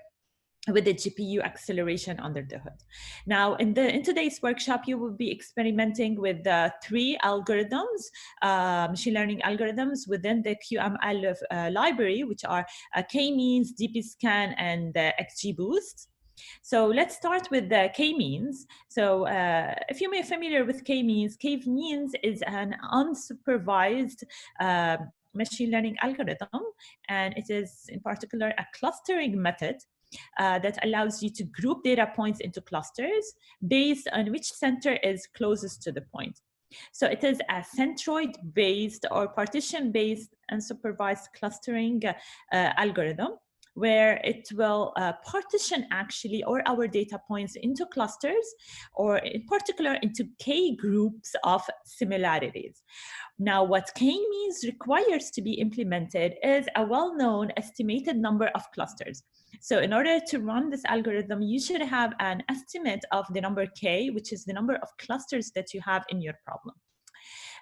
with the GPU acceleration under the hood. Now, in today's workshop, you will be experimenting with 3 algorithms, machine learning algorithms within the cuML library, which are k-means, DBSCAN, and XGBoost. So let's start with the k-means. So if you may be familiar with k-means is an unsupervised machine learning algorithm, and it is in particular a clustering method that allows you to group data points into clusters based on which center is closest to the point. So it is a centroid-based or partition-based unsupervised clustering algorithm, where it will partition actually all our data points into clusters, or in particular into k groups of similarities. Now, what k-means requires to be implemented is a well-known estimated number of clusters. So in order to run this algorithm, you should have an estimate of the number k, which is the number of clusters that you have in your problem.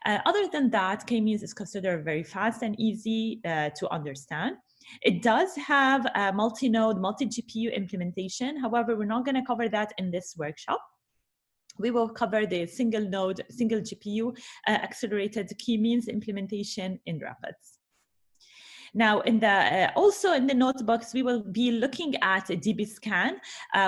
Other than that, k-means is considered very fast and easy to understand. It does have a multi-node, multi-GPU implementation. However, we're not going to cover that in this workshop. We will cover the single node, single GPU accelerated k-means implementation in Rapids. Now, also in the notebooks, we will be looking at DBSCAN,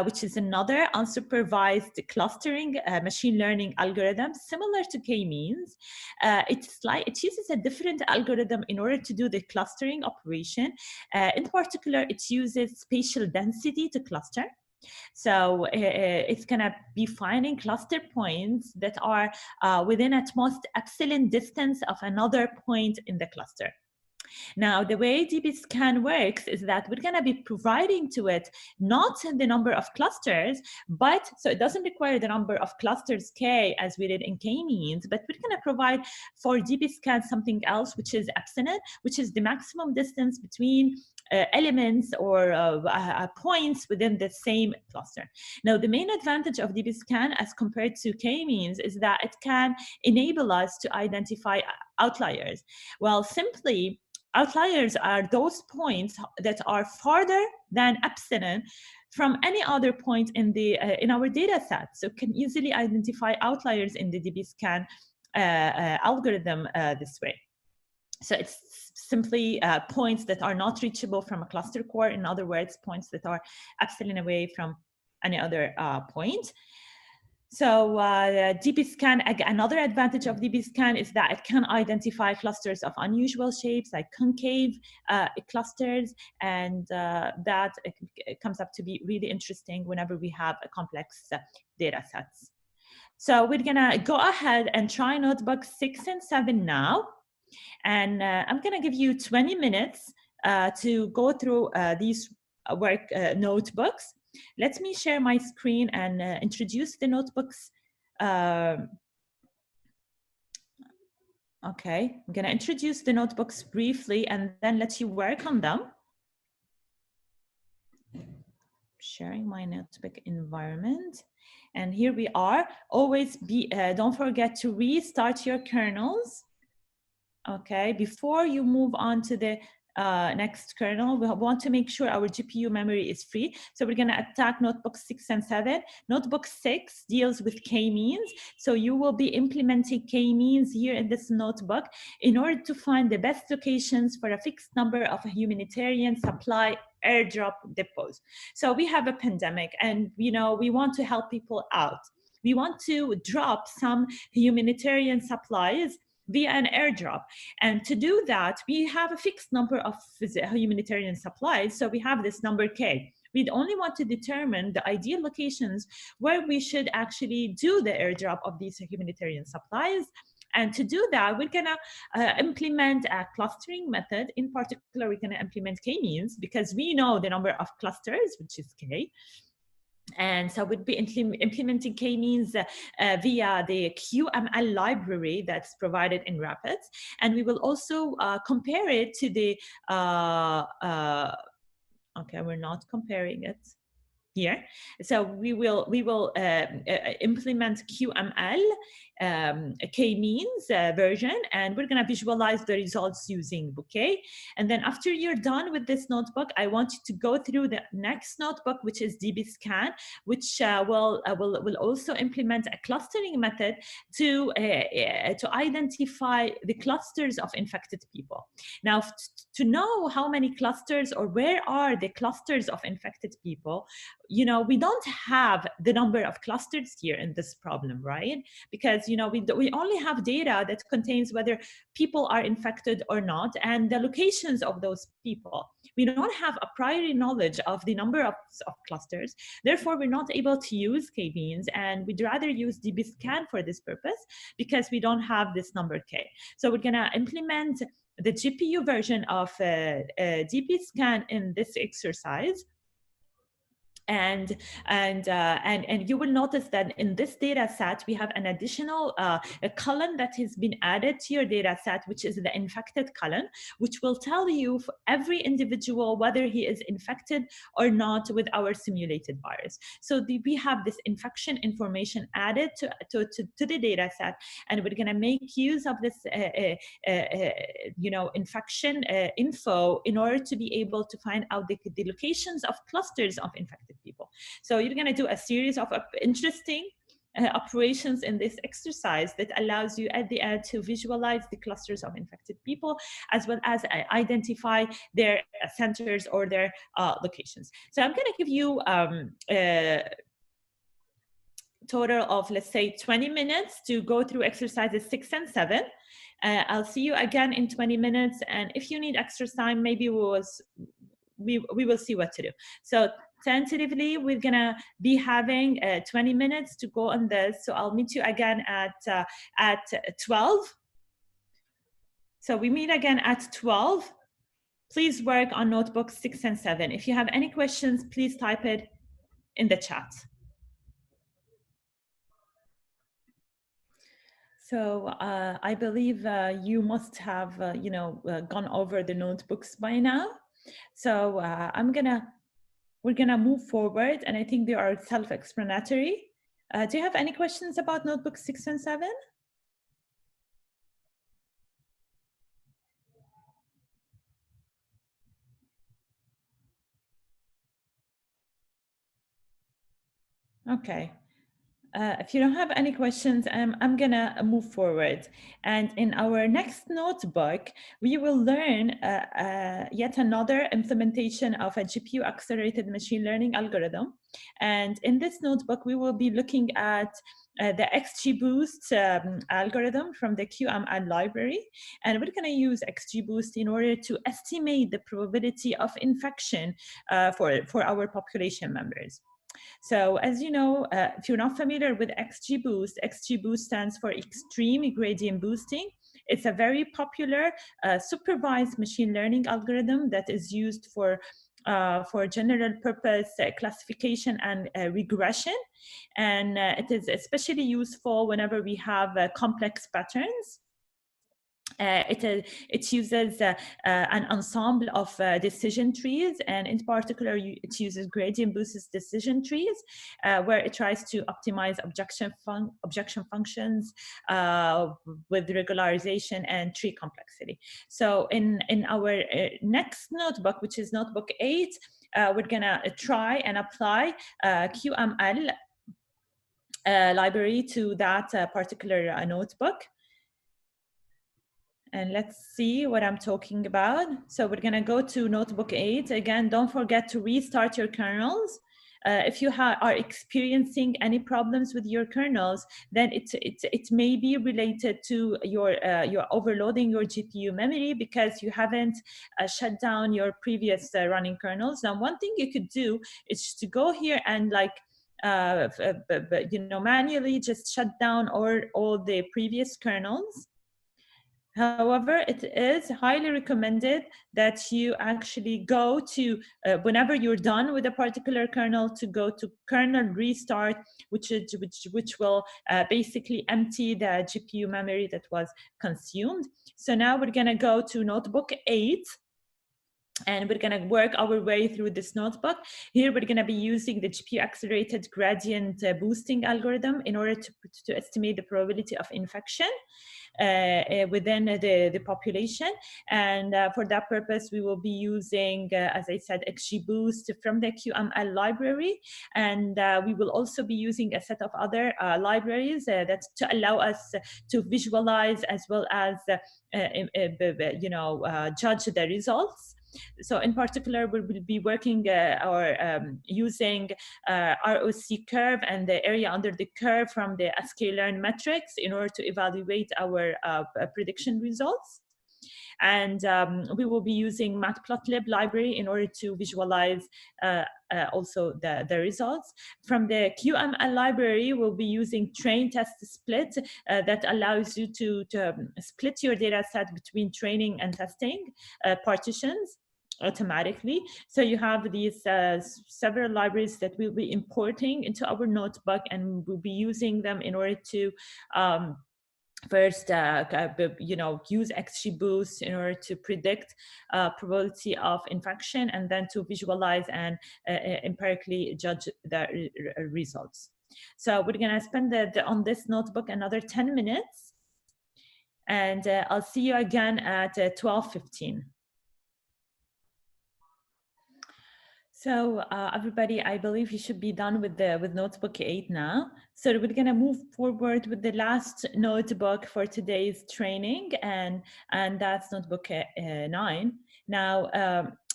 which is another unsupervised clustering machine learning algorithm similar to k-means. It uses a different algorithm in order to do the clustering operation. In particular, it uses spatial density to cluster. So it's going to be finding cluster points that are within at most epsilon distance of another point in the cluster. Now, the way DBSCAN works is that we're going to be providing to it not the number of clusters, but so it doesn't require the number of clusters k as we did in k-means, but we're going to provide for DBSCAN something else, which is epsilon, which is the maximum distance between elements or points within the same cluster. Now, the main advantage of DBSCAN as compared to k-means is that it can enable us to identify outliers. Well, simply, outliers are those points that are farther than epsilon from any other point in our data set. So can easily identify outliers in the DBSCAN algorithm this way. So it's simply points that are not reachable from a cluster core. In other words, points that are epsilon away from any other point. So DBSCAN, another advantage of DBSCAN is that it can identify clusters of unusual shapes like concave clusters, and that it comes up to be really interesting whenever we have a complex data sets. So we're gonna go ahead and try notebooks 6 and 7 now. And I'm gonna give you 20 minutes to go through these notebooks. Let me share my screen and introduce the notebooks. Okay, I'm gonna introduce the notebooks briefly and then let you work on them. sharing my notebook environment. And here we are. Always don't forget to restart your kernels. Okay, before you move on to the next kernel, we want to make sure our GPU memory is free. So we're going to attack notebook 6 and 7. Notebook 6 deals with k-means. So you will be implementing k-means here in this notebook in order to find the best locations for a fixed number of humanitarian supply airdrop depots. So we have a pandemic and we want to help people out. We want to drop some humanitarian supplies via an airdrop. And to do that, we have a fixed number of humanitarian supplies. So we have this number K. We'd only want to determine the ideal locations where we should actually do the airdrop of these humanitarian supplies. And to do that, we're gonna implement a clustering method. In particular, we're gonna implement k-means because we know the number of clusters, which is K. And so we'd be implementing k-means via the cuML library that's provided in Rapids. And we will also compare it to the, okay, we're not comparing it here. So we will implement cuML k-means version, and we're going to visualize the results using Bouquet. And then after you're done with this notebook, I want you to go through the next notebook, which is DBSCAN, which will also implement a clustering method to identify the clusters of infected people. Now, to know how many clusters or where are the clusters of infected people, we don't have the number of clusters here in this problem, right? Because we only have data that contains whether people are infected or not and the locations of those people. We don't have a priori knowledge of the number of clusters. Therefore, we're not able to use k-means, and we'd rather use DBSCAN for this purpose because we don't have this number K. So we're gonna implement the GPU version of DBSCAN in this exercise. And you will notice that in this data set, we have an additional a column that has been added to your data set, which is the infected column, which will tell you for every individual whether he is infected or not with our simulated virus. So we have this infection information added to the data set, and we're going to make use of this infection info in order to be able to find out the locations of clusters of infected people. So you're going to do a series of interesting operations in this exercise that allows you at the end to visualize the clusters of infected people, as well as identify their centers or their locations. So I'm going to give you a total of, let's say, 20 minutes to go through exercises 6 and 7. I'll see you again in 20 minutes. And if you need extra time, maybe we will see what to do. So tentatively, we're gonna be having 20 minutes to go on this. So I'll meet you again at 12. So we meet again at 12. Please work on notebooks 6 and 7. If you have any questions, please type it in the chat. So I believe you must have gone over the notebooks by now. So we're gonna move forward, and I think they are self-explanatory. Do you have any questions about notebooks 6 and 7? Okay. If you don't have any questions, I'm gonna move forward. And in our next notebook, we will learn yet another implementation of a GPU accelerated machine learning algorithm. And in this notebook, we will be looking at the XGBoost algorithm from the cuML library. And we're gonna use XGBoost in order to estimate the probability of infection for our population members. So as you know, if you're not familiar with XGBoost stands for Extreme Gradient Boosting. It's a very popular supervised machine learning algorithm that is used for general purpose classification and regression. And it is especially useful whenever we have complex patterns. It uses an ensemble of decision trees, and in particular, it uses gradient boosted decision trees, where it tries to optimize objection functions with regularization and tree complexity. So in our next notebook, which is notebook 8, we're gonna try and apply cuML library to that particular notebook. And let's see what I'm talking about. So we're gonna go to notebook 8. Again, don't forget to restart your kernels. If you are experiencing any problems with your kernels, then it may be related to your overloading your GPU memory because you haven't shut down your previous running kernels. Now, one thing you could do is to go here and manually just shut down all the previous kernels. However, it is highly recommended that you actually go to, whenever you're done with a particular kernel, to go to kernel restart, which will basically empty the GPU memory that was consumed. So now we're gonna go to notebook 8. And we're going to work our way through this notebook. Here, we're going to be using the GPU accelerated gradient boosting algorithm in order to estimate the probability of infection within the population. And for that purpose, we will be using, as I said, XGBoost from the cuML library. And we will also be using a set of other libraries that to allow us to visualize as well as judge the results. So in particular, we will be working using ROC curve and the area under the curve from the sklearn metrics in order to evaluate our prediction results. And we will be using matplotlib library in order to visualize also the results. From the cuML library, we'll be using train test split that allows you to split your data set between training and testing partitions automatically. So you have these several libraries that we'll be importing into our notebook, and we'll be using them in order to first, use XGBoost in order to predict probability of infection, and then to visualize and empirically judge the results. So we're gonna spend on this notebook another 10 minutes, and I'll see you again at 12:15. So everybody, I believe you should be done with notebook 8 now. So we're gonna move forward with the last notebook for today's training, and that's notebook 9. Now,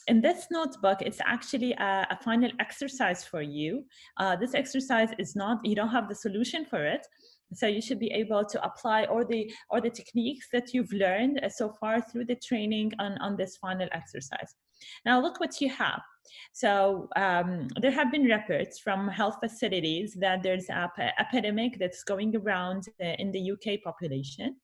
in this notebook, it's actually a final exercise for you. This exercise is not, you don't have the solution for it. So you should be able to apply all the techniques that you've learned so far through the training on this final exercise. Now look what you have. So there have been reports from health facilities that there's an epidemic that's going around in the UK population.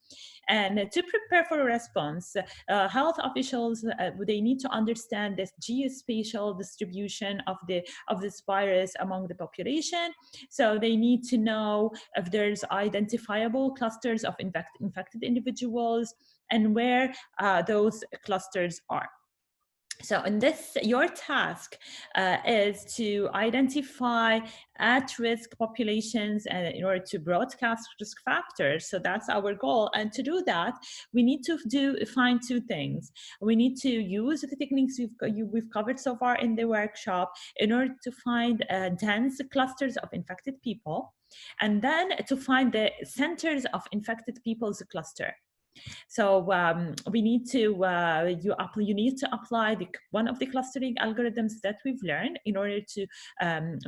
And to prepare for a response, health officials, they need to understand this geospatial distribution of this virus among the population. So they need to know if there's identifiable clusters of infected individuals and where those clusters are. So in this, your task is to identify at-risk populations in order to broadcast risk factors. So that's our goal. And to do that, we need to find two things. We need to use the techniques we've covered so far in the workshop in order to find dense clusters of infected people, and then to find the centers of infected people's cluster. So we need to you need to apply one of the clustering algorithms that we've learned in order to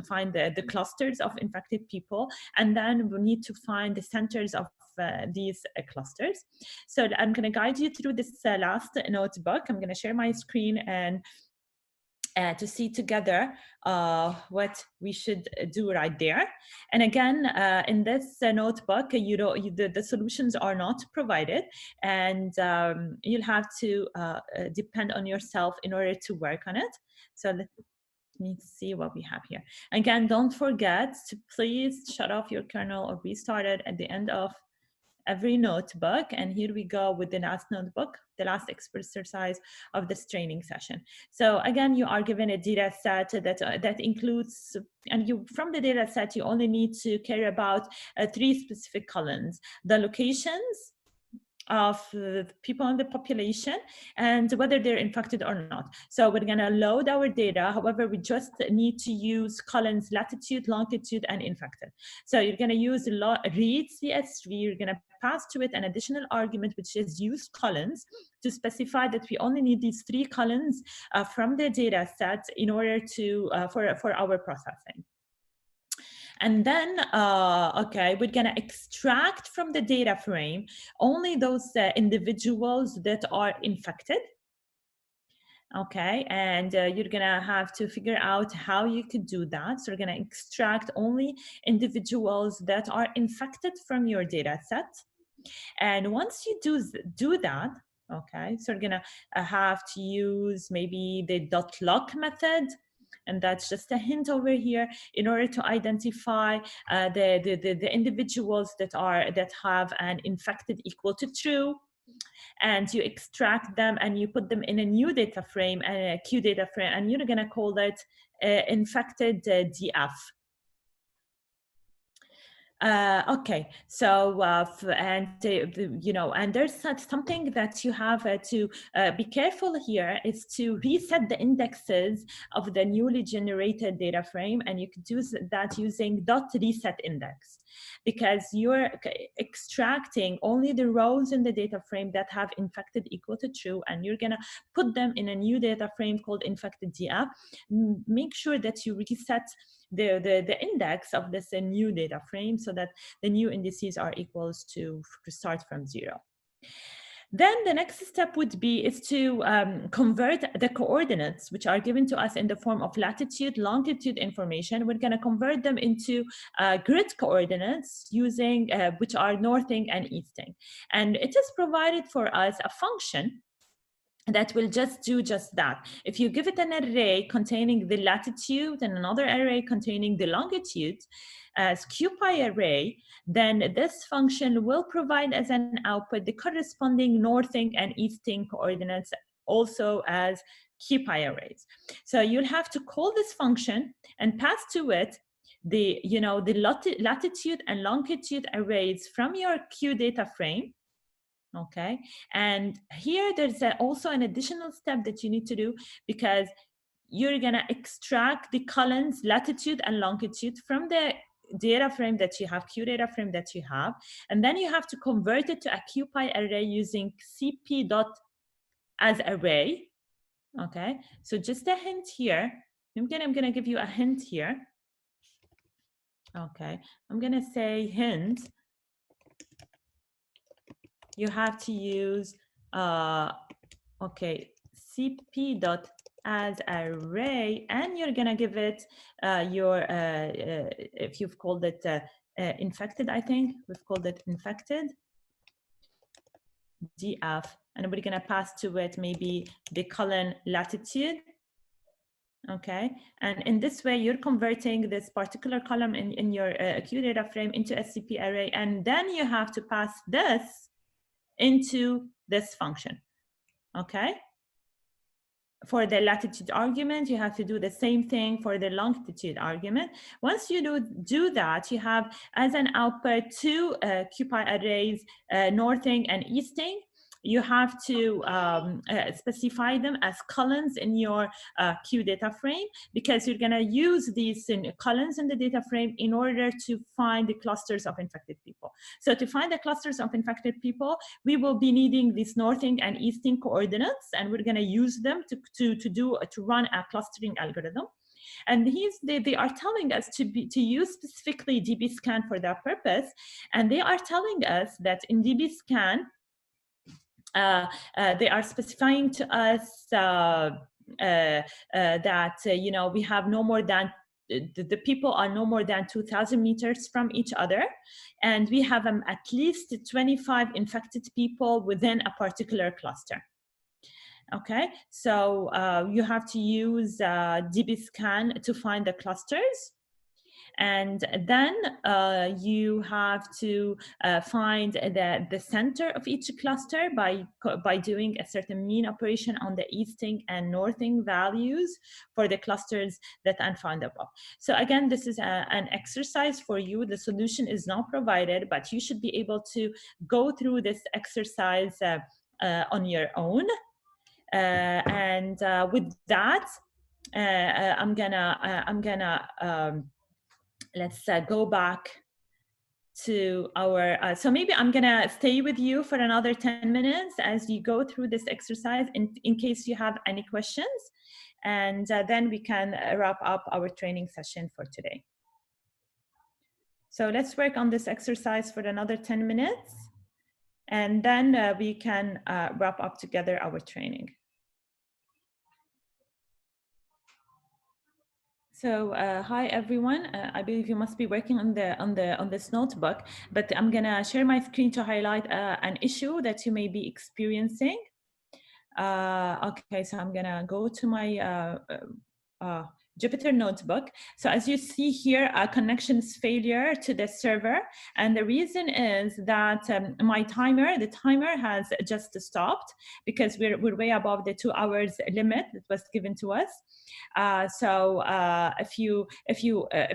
find the clusters of infected people, and then we need to find the centers of these clusters. So I'm going to guide you through this last notebook. I'm going to share my screen and to see together what we should do right there. And again, in this notebook, the solutions are not provided, and you'll have to depend on yourself in order to work on it. So let me see what we have here. Again, don't forget to please shut off your kernel or restart it at the end of every notebook. And here we go with the last notebook, the last exercise of this training session. So again, you are given a data set that includes, and you from the data set, you only need to care about 3 specific columns: the locations of people in the population and whether they're infected or not. So we're going to load our data. However, we just need to use columns latitude, longitude, and infected. So you're going to use read CSV. You're going to pass to it an additional argument, which is use columns, to specify that we only need these 3 columns from the data set in order to for our processing. And then, okay, we're gonna extract from the data frame only those individuals that are infected. Okay, and you're gonna have to figure out how you could do that. So we're gonna extract only individuals that are infected from your data set. And once you do that, okay, so we're gonna have to use maybe the .lock method. And that's just a hint over here in order to identify the individuals that have an infected equal to true, and you extract them and you put them in a new data frame, a cuDF frame, and you're gonna call it infected DF. Okay, so you know, and there's something that you have to be careful here is to reset the indexes of the newly generated data frame, and you could do that using .reset index, because you're extracting only the rows in the data frame that have infected equal to true, and you're gonna put them in a new data frame called infected DF. Make sure that you reset the index of this new data frame so that the new indices are equals to start from 0. Then the next step would be is to convert the coordinates, which are given to us in the form of latitude, longitude information. We're going to convert them into grid coordinates using which are northing and easting. And it is provided for us a function that will just do just that. If you give it an array containing the latitude and another array containing the longitude as cuPyArray, then this function will provide as an output the corresponding northing and easting coordinates also as cuPyArrays. So you'll have to call this function and pass to it the latitude and longitude arrays from your cuData frame. Okay, and here there's also an additional step that you need to do, because you're gonna extract the columns latitude and longitude from the data frame that you have, cuData frame that you have, and then you have to convert it to a cuPyArray using cp.asArray. Okay, so just a hint here. I'm gonna give you a hint here. Okay, I'm gonna say hint. You have to use okay, cp.asArray, and you're gonna give it your if you've called it infected, I think we've called it infected DF, and we're gonna pass to it maybe the column latitude. Okay, and in this way you're converting this particular column in your cuData frame into a cpArray, and then you have to pass this into this function. Okay, for the latitude argument, you have to do the same thing for the longitude argument. Once you do that, you have as an output 2 cuPyArrays, northing and easting. You have to specify them as columns in your cuData frame, because you're going to use these columns in the data frame in order to find the clusters of infected people. So to find the clusters of infected people, we will be needing these northing and easting coordinates, and we're going to use them to run a clustering algorithm. And they are telling us to use specifically DBSCAN for that purpose, and they are telling us that in DBSCAN, they are specifying to us that you know, we have no more than the people are no more than 2,000 meters from each other, and we have at least 25 infected people within a particular cluster. Okay, so you have to use DBSCAN to find the clusters. And then you have to find the center of each cluster by doing a certain mean operation on the easting and northing values for the clusters that are found above. So again, this is an exercise for you. The solution is not provided, but you should be able to go through this exercise on your own. And with that, I'm gonna let's go back to our, so maybe I'm gonna stay with you for another 10 minutes as you go through this exercise in case you have any questions, and then we can wrap up our training session for today. So let's work on this exercise for another 10 minutes, and then we can wrap up together our training. So hi everyone. I believe you must be working on this notebook, but I'm gonna share my screen to highlight an issue that you may be experiencing. Okay, so I'm gonna go to my Jupyter notebook. So as you see here, a connections failure to the server, and the reason is that the timer has just stopped because we're way above the 2 hours limit that was given to us. So if you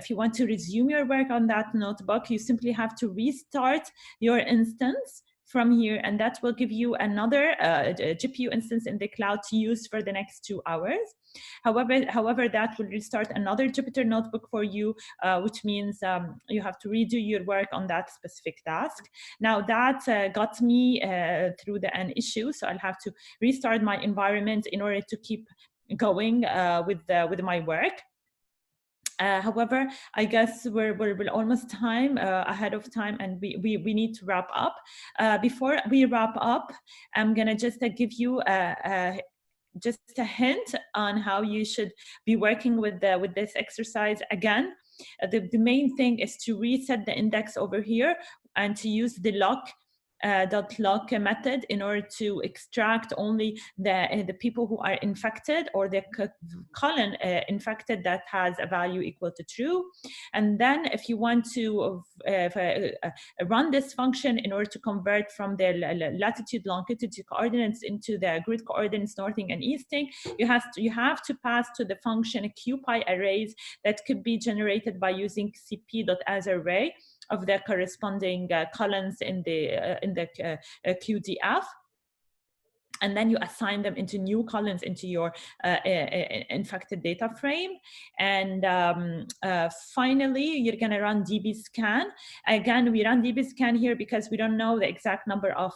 want to resume your work on that notebook, you simply have to restart your instance from here, and that will give you another GPU instance in the cloud to use for the next 2 hours. However, that will restart another Jupyter notebook for you, which means you have to redo your work on that specific task. Now that got me through an issue, so I'll have to restart my environment in order to keep going with my work. However, I guess we're almost ahead of time, and we need to wrap up. Before we wrap up, I'm gonna just give you just a hint on how you should be working with this exercise. Again, the main thing is to reset the index over here and to use the lock method in order to extract only the people who are infected, or the colon infected that has a value equal to true. And then if you want to run this function in order to convert from the latitude longitude coordinates into the grid coordinates northing and easting, you have to pass to the function cuPyArrays that could be generated by using cp.asArray of the corresponding columns in the cuDF, and then you assign them into new columns into your infected data frame. And finally, you're going to run DBSCAN. Again, we run DBSCAN here because we don't know the exact number of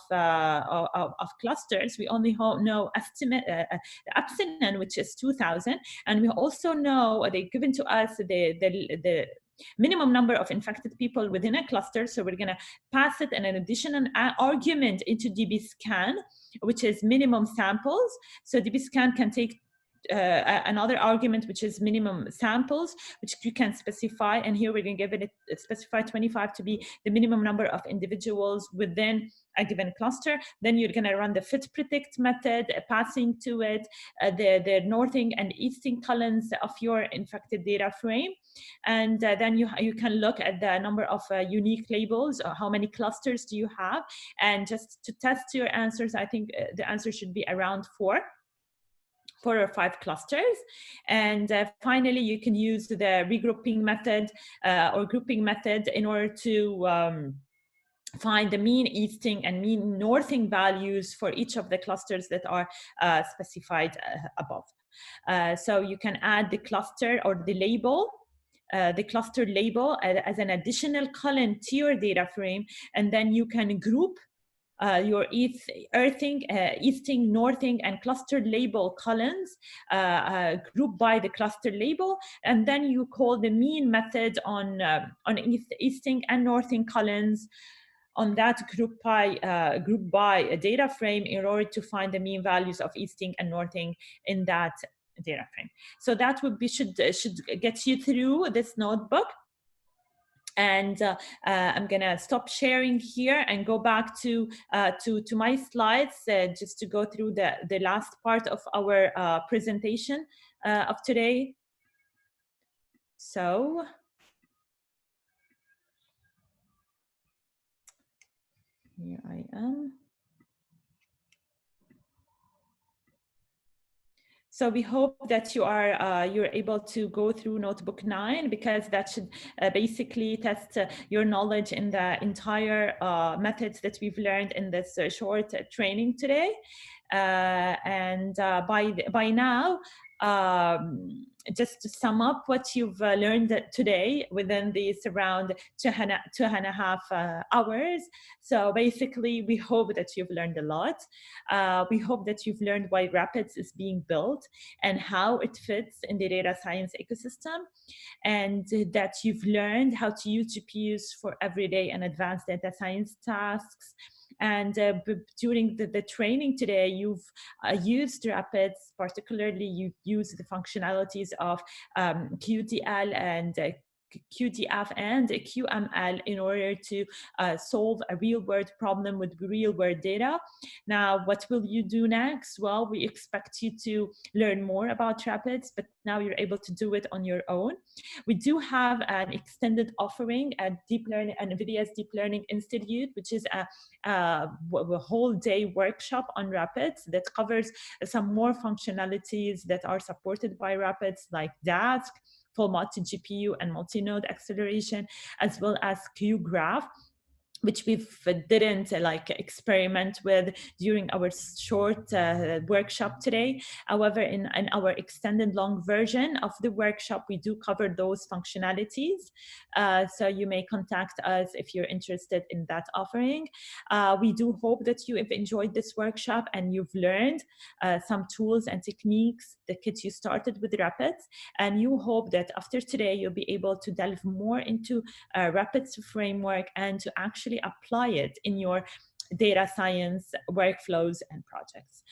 clusters. We only know estimate the epsilon, which is 2,000, and we also know they've given to us the minimum number of infected people within a cluster. So we're going to pass it in an additional argument into DBSCAN, which is minimum samples. So DBSCAN can take another argument, which is minimum samples, which you can specify. And here we're going to give it specify 25 to be the minimum number of individuals within a given cluster. Then you're going to run the fit predict method, passing to it the northing and easting columns of your infected data frame. And then you can look at the number of unique labels, or how many clusters do you have. And just to test your answers, I think the answer should be around 4 or 5 clusters. And finally, you can use the regrouping method or grouping method in order to find the mean easting and mean northing values for each of the clusters that are specified above. So you can add the cluster or the label, the cluster label as an additional column to your data frame, and then you can group your easting, northing, and cluster label columns grouped by the cluster label, and then you call the mean method on easting and northing columns on that group by a data frame in order to find the mean values of easting and northing in that data frame. So that would be should get you through this notebook. And I'm gonna stop sharing here and go back to my slides just to go through the last part of our presentation of today. So Here I am. So we hope that you're able to go through Notebook 9, because that should basically test your knowledge in the entire methods that we've learned in this short training today. And by now, just to sum up what you've learned today within these around 2.5 hours. So basically, we hope that you've learned a lot. We hope that you've learned why Rapids is being built and how it fits in the data science ecosystem, and that you've learned how to use GPUs for everyday and advanced data science tasks. And during the training today, you've used Rapids, particularly you use the functionalities of QDL and cuDF and cuML in order to solve a real-world problem with real-world data. Now, what will you do next? Well, we expect you to learn more about Rapids, but now you're able to do it on your own. We do have an extended offering at NVIDIA's Deep Learning Institute, which is a whole day workshop on Rapids that covers some more functionalities that are supported by Rapids, like DASC, full multi-GPU and multi-node acceleration, as well as cuGraph, which we didn't experiment with during our short workshop today. However, in our extended long version of the workshop, we do cover those functionalities. So you may contact us if you're interested in that offering. We do hope that you have enjoyed this workshop and you've learned some tools and techniques that get you started with Rapids. And you hope that after today, you'll be able to delve more into Rapids framework and to actually apply it in your data science workflows and projects.